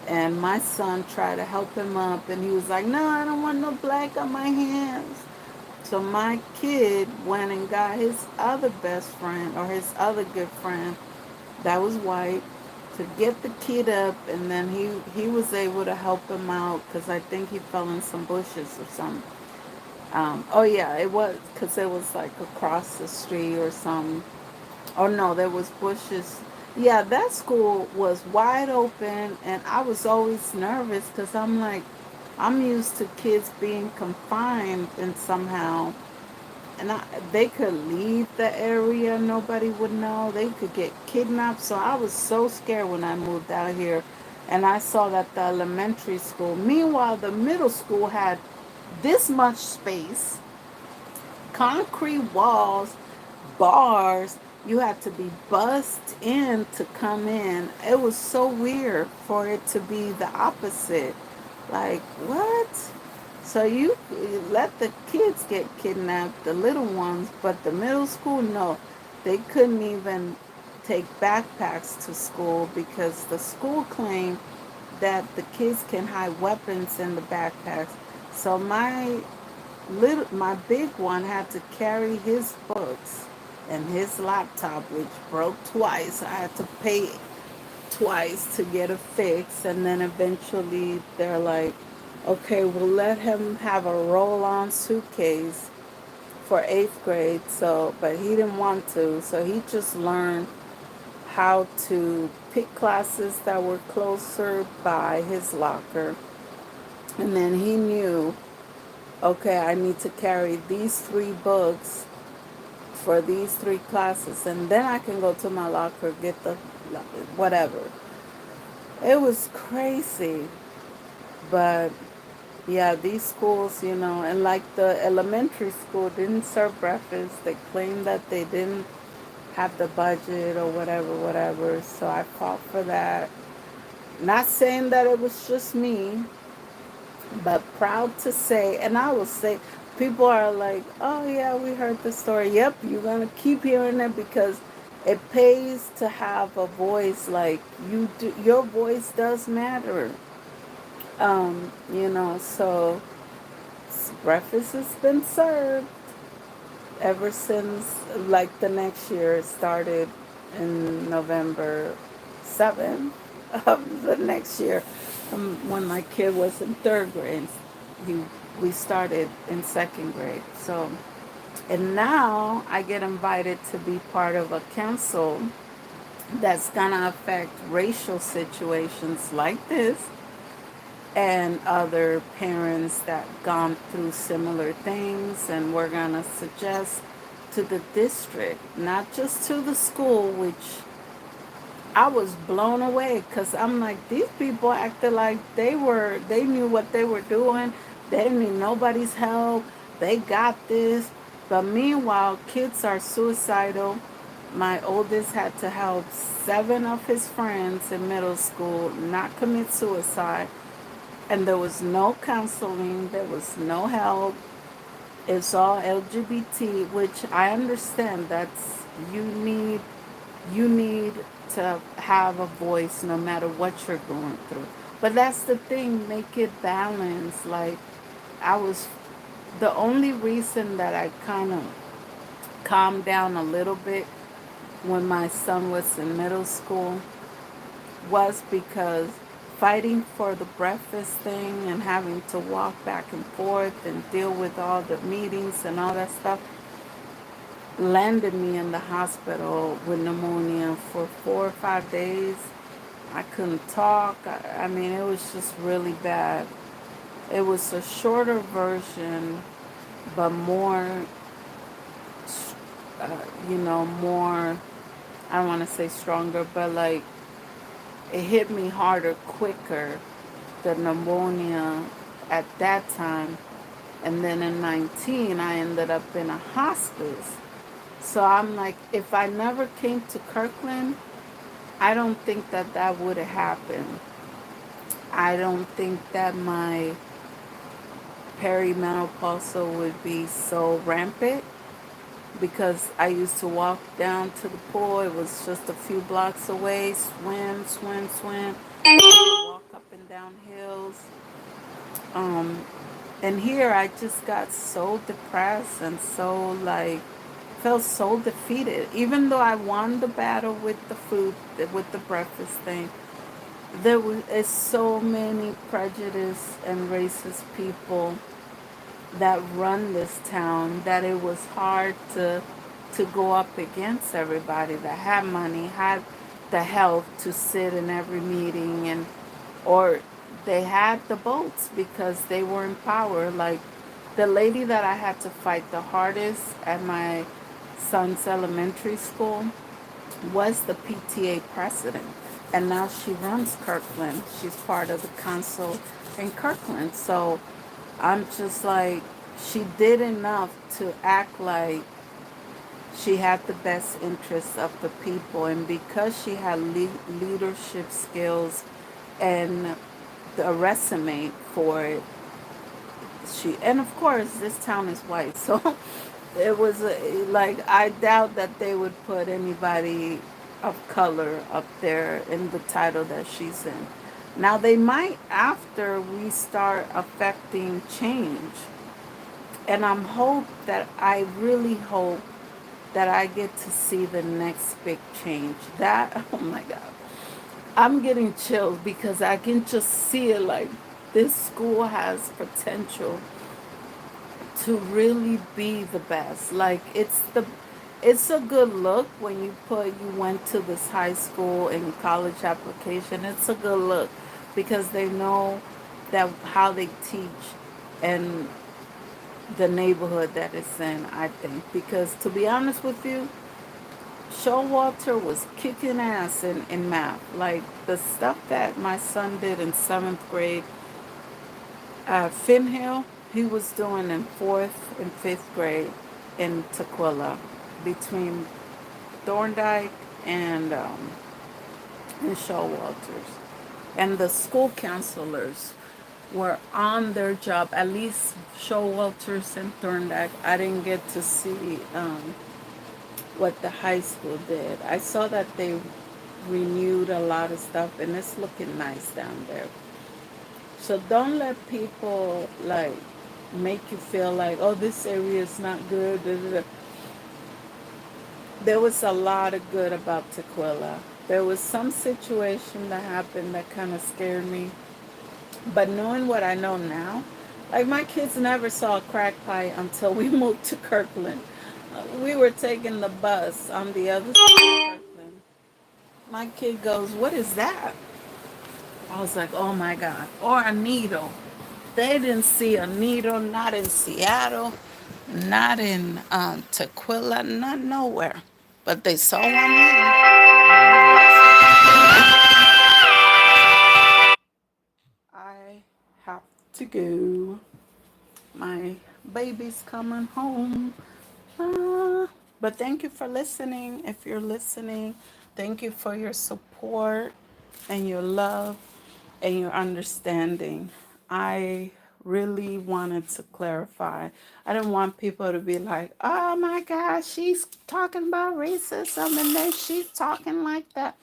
and my son tried to help him up, and he was like, no, I don't want no black on my hands. So my kid went and got his other best friend, or his other good friend that was white, to get the kid up, and then he was able to help him out, because I think he fell in some bushes or something. Oh yeah, it was because it was like across the street or something. Oh no, there was bushes. Yeah, that school was wide open, and I was always nervous because I'm like, I'm used to kids being confined and somehow, and they could leave the area, nobody would know. They could get kidnapped. So I was so scared when I moved out here, and I saw that the elementary school. Meanwhile, the middle school had this much space, concrete walls, bars. You had to be bussed in to come in. It was so weird for it to be the opposite. Like, what? So you let the kids get kidnapped, the little ones, but the middle school, no. They couldn't even take backpacks to school because the school claimed that the kids can hide weapons in the backpacks. So my big one had to carry his books and his laptop, which broke twice. I had to pay twice to get it fixed, and then eventually they're like, okay, we'll let him have a roll-on suitcase for eighth grade. So, but he didn't want to, so he just learned how to pick classes that were closer by his locker, and then he knew, okay, I need to carry these 3 books for these 3 classes, and then I can go to my locker, get the whatever. It was crazy. But yeah, these schools, and like the elementary school didn't serve breakfast. They claimed that they didn't have the budget or whatever. So I fought for that. Not saying that it was just me, but proud to say, and I will say, people are like, oh yeah, we heard the story. Yep, you're going to keep hearing it because it pays to have a voice. Like, you do, your voice does matter. So breakfast has been served ever since, like, the next year. It started in November 7th of the next year, when my kid was in 3rd grade. We started in 2nd grade. So, and now I get invited to be part of a council that's gonna affect racial situations like this. and other parents that gone through similar things, and we're going to suggest to the district, not just to the school, which I was blown away because I'm like, these people acted like they knew what they were doing. They didn't need nobody's help. They got this. But meanwhile, kids are suicidal. My oldest had to help 7 of his friends in middle school not commit suicide. And there was no counseling, there was no help. It's all LGBT, which I understand that's you need to have a voice no matter what you're going through. But that's the thing, make it balanced. Like I was the only reason that I kind of calmed down a little bit when my son was in middle school was because fighting for the breakfast thing and having to walk back and forth and deal with all the meetings and all that stuff landed me in the hospital with pneumonia for 4 or 5 days. I couldn't talk. I mean, it was just really bad. It was a shorter version, but more, more, I don't want to say stronger, but like it hit me harder, quicker, the pneumonia at that time. And then in 19, I ended up in a hospice. So I'm like, if I never came to Kirkland, I don't think that that would have happened. I don't think that my perimenopausal would be so rampant because I used to walk down to the pool. It was just a few blocks away, swim, swim, swim, walk up and down hills. Um, and here I just got so depressed and so like felt so defeated. Even though I won the battle with the food, with the breakfast thing, there was is so many prejudice and racist people that run this town that it was hard to go up against everybody that had money, had the health to sit in every meeting, and or they had the votes because they were in power. Like the lady that I had to fight the hardest at my son's elementary school was the PTA president, and now she runs Kirkland. She's part of the council in Kirkland. So I'm just like, she did enough to act like she had the best interests of the people, and because she had leadership skills and the resume for it, and of course this town is white, so it was like I doubt that they would put anybody of color up there in the title that she's in. Now they might after we start affecting change, and I really hope that I get to see the next big change. That oh my God, I'm getting chills because I can just see it. Like this school has potential to really be the best. Like it's a good look when you went to this high school and college application. It's a good look because they know that how they teach and the neighborhood that it's in, I think. Because to be honest with you, Showalter was kicking ass in math. Like the stuff that my son did in 7th grade at Finn Hill, he was doing in 4th and 5th grade in Tequila between Thorndike and Showalters. And the school counselors were on their job, at least Showalters and Thorndike. I didn't get to see what the high school did. I saw that they renewed a lot of stuff and it's looking nice down there. So don't let people like make you feel like, oh, this area is not good. Da, da, da. There was a lot of good about Tequila. There was some situation that happened that kind of scared me. But knowing what I know now, like my kids never saw a crack pipe until we moved to Kirkland. We were taking the bus on the other side of Kirkland. My kid goes, "What is that?" I was like, oh my God. Or a needle. They didn't see a needle, not in Seattle, not in Tequila, not nowhere. But they saw one here. I have to go. My baby's coming home. Ah, but thank you for listening. If you're listening, thank you for your support and your love and your understanding. I really wanted to clarify. I didn't want people to be like, oh my God, she's talking about racism and then she's talking like that.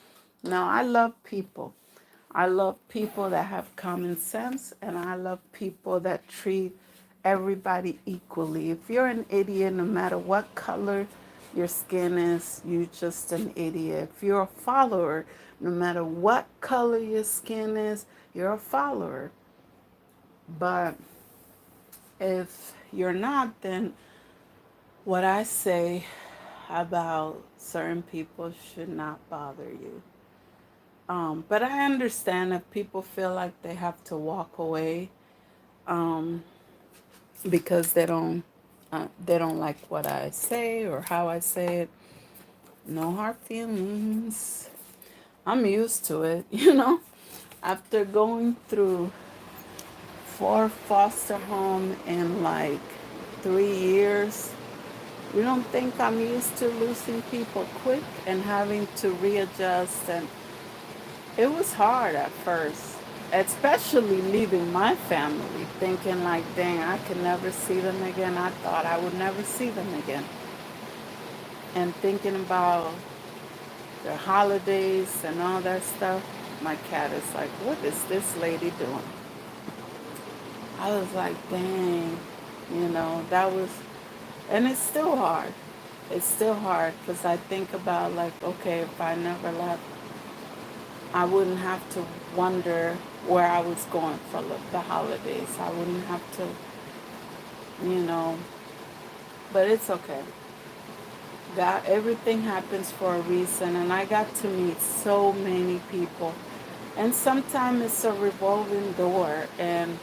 No, I love people. I love people that have common sense, and I love people that treat everybody equally. If you're an idiot, no matter what color your skin is, you're just an idiot. If you're a follower, no matter what color your skin is, you're a follower. But if you're not, then what I say about certain people should not bother you. But I understand if people feel like they have to walk away um, because they don't like what I say or how I say it. No hard feelings. I'm used to it, you know. After going through 4 foster home in like 3 years, you don't think I'm used to losing people quick and having to readjust, and it was hard at first, especially leaving my family, thinking like, dang, I could never see them again. I thought I would never see them again. And thinking about the holidays and all that stuff, my cat is like, what is this lady doing? I was like, dang, that was, and it's still hard. It's still hard because I think about like, okay, if I never left, I wouldn't have to wonder where I was going for the holidays. I wouldn't have to, you know, but it's okay. God, everything happens for a reason, and I got to meet so many people. And sometimes it's a revolving door. And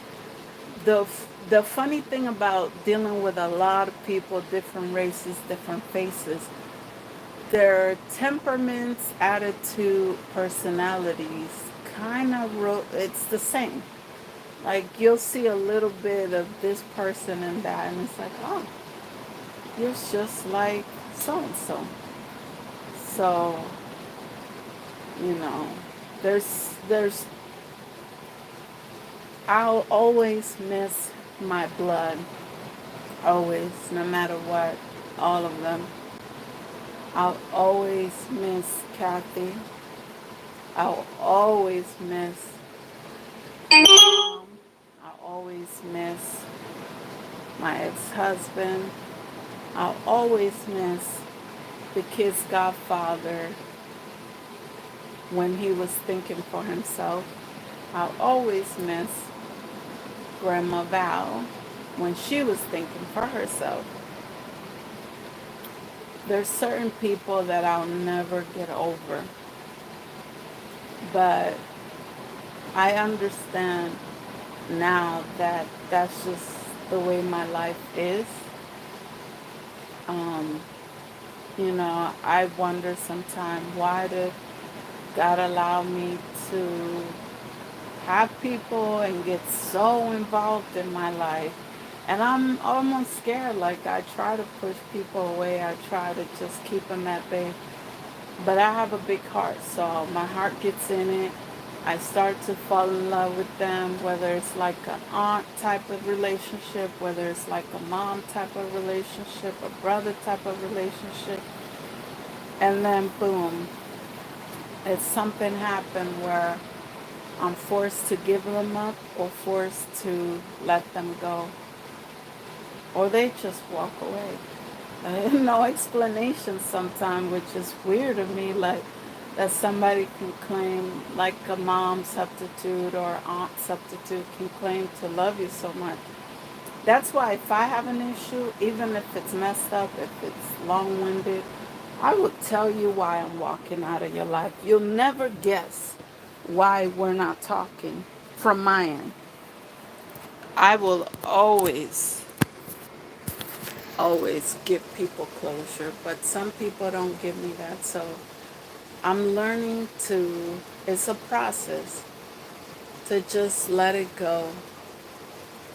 the funny thing about dealing with a lot of people, different races, different faces, their temperaments, attitude, personalities, kind of it's the same. Like you'll see a little bit of this person and that, and it's like, oh, you're just like so and so. So, you know, there's I'll always miss my blood, always, no matter what, all of them. I'll always miss Kathy. I'll always miss mom. I'll always miss my ex-husband. I'll always miss the kid's godfather when he was thinking for himself. I'll always miss Grandma Val when she was thinking for herself. There's certain people that I'll never get over. But I understand now that that's just the way my life is. I wonder sometimes, why did God allow me to have people and get so involved in my life? And I'm almost scared. Like, I try to push people away. I try to just keep them at bay. But I have a big heart, so my heart gets in it. I start to fall in love with them, whether it's like an aunt type of relationship, whether it's like a mom type of relationship, a brother type of relationship. And then boom, it's something happened where I'm forced to give them up or forced to let them go. Or they just walk away. No explanation sometimes, which is weird to me, like that somebody can claim, like a mom substitute or aunt substitute can claim to love you so much. That's why if I have an issue, even if it's messed up, if it's long-winded, I will tell you why I'm walking out of your life. You'll never guess why we're not talking from my end. I will always give people closure, but some people don't give me that. So I'm learning to, it's a process to just let it go.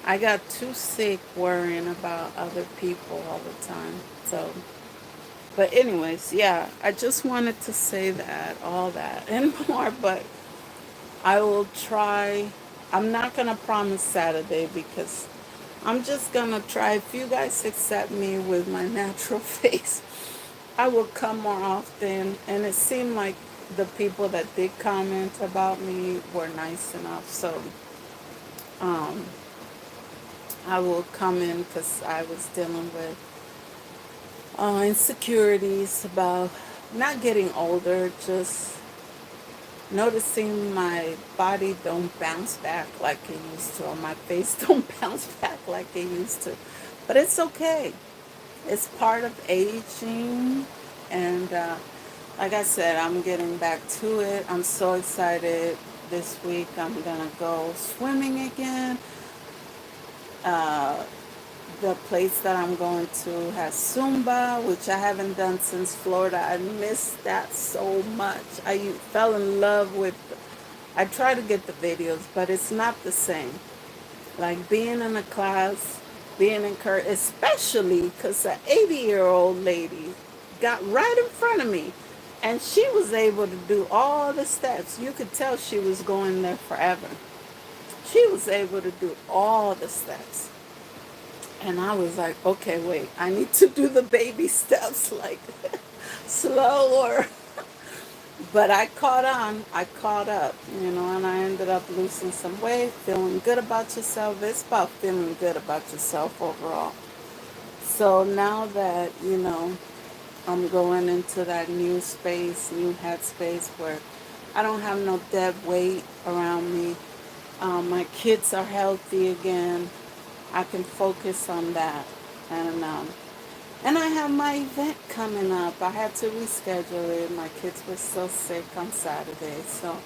I got too sick worrying about other people all the time. So, but anyways, yeah, I just wanted to say that, all that and more, but I will try. I'm not going to promise Saturday because I'm just going to try. If you guys accept me with my natural face, I will come more often. And it seemed like the people that did comment about me were nice enough. So um, I will come in because I was dealing with insecurities about not getting older, just noticing my body don't bounce back like it used to, or my face don't bounce back like it used to. But it's okay. It's part of aging. And like I said, I'm getting back to it. I'm so excited. This week I'm going to go swimming again. Uh, the place that I'm going to has Zumba, which I haven't done since Florida. I missed that so much. I fell in love with, I try to get the videos, but it's not the same. Like being in a class, being encouraged, especially because an 80-year-old lady got right in front of me and she was able to do all the steps. You could tell she was going there forever. She was able to do all the steps. And I was like, okay, wait, I need to do the baby steps, like slower. But I caught on. I caught up, and I ended up losing some weight, feeling good about yourself. It's about feeling good about yourself overall. So now that, I'm going into that new space, new headspace where I don't have no dead weight around me. My kids are healthy again. I can focus on that. And I have my event coming up. I had to reschedule it. My kids were so sick on Saturday. So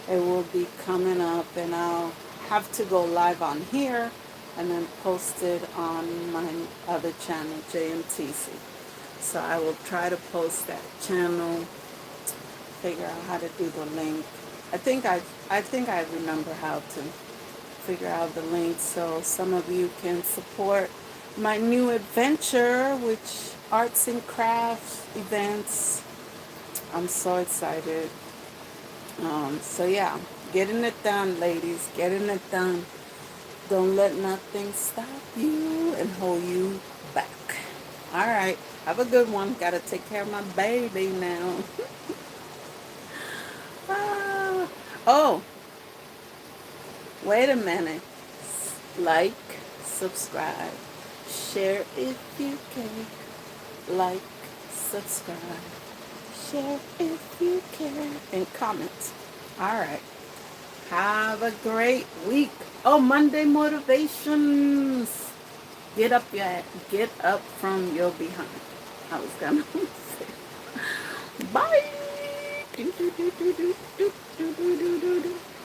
it will be coming up, and I'll have to go live on here and then post it on my other channel, JMTC. So I will try to post that channel, figure out how to do the link. I think I remember how to figure out the link so some of you can support my new adventure, which arts and crafts events. I'm so excited. So yeah, getting it done, ladies, getting it done. Don't let nothing stop you and hold you back. All right, have a good one. Gotta take care of my baby now. Ah. Oh, wait a minute. Like, subscribe, share if you can. Like, subscribe, share if you can, and comment. All right. Have a great week. Oh, Monday motivations. Get up from your behind. I was gonna say bye. Do, do, do, do, do, do, do, do, do, do.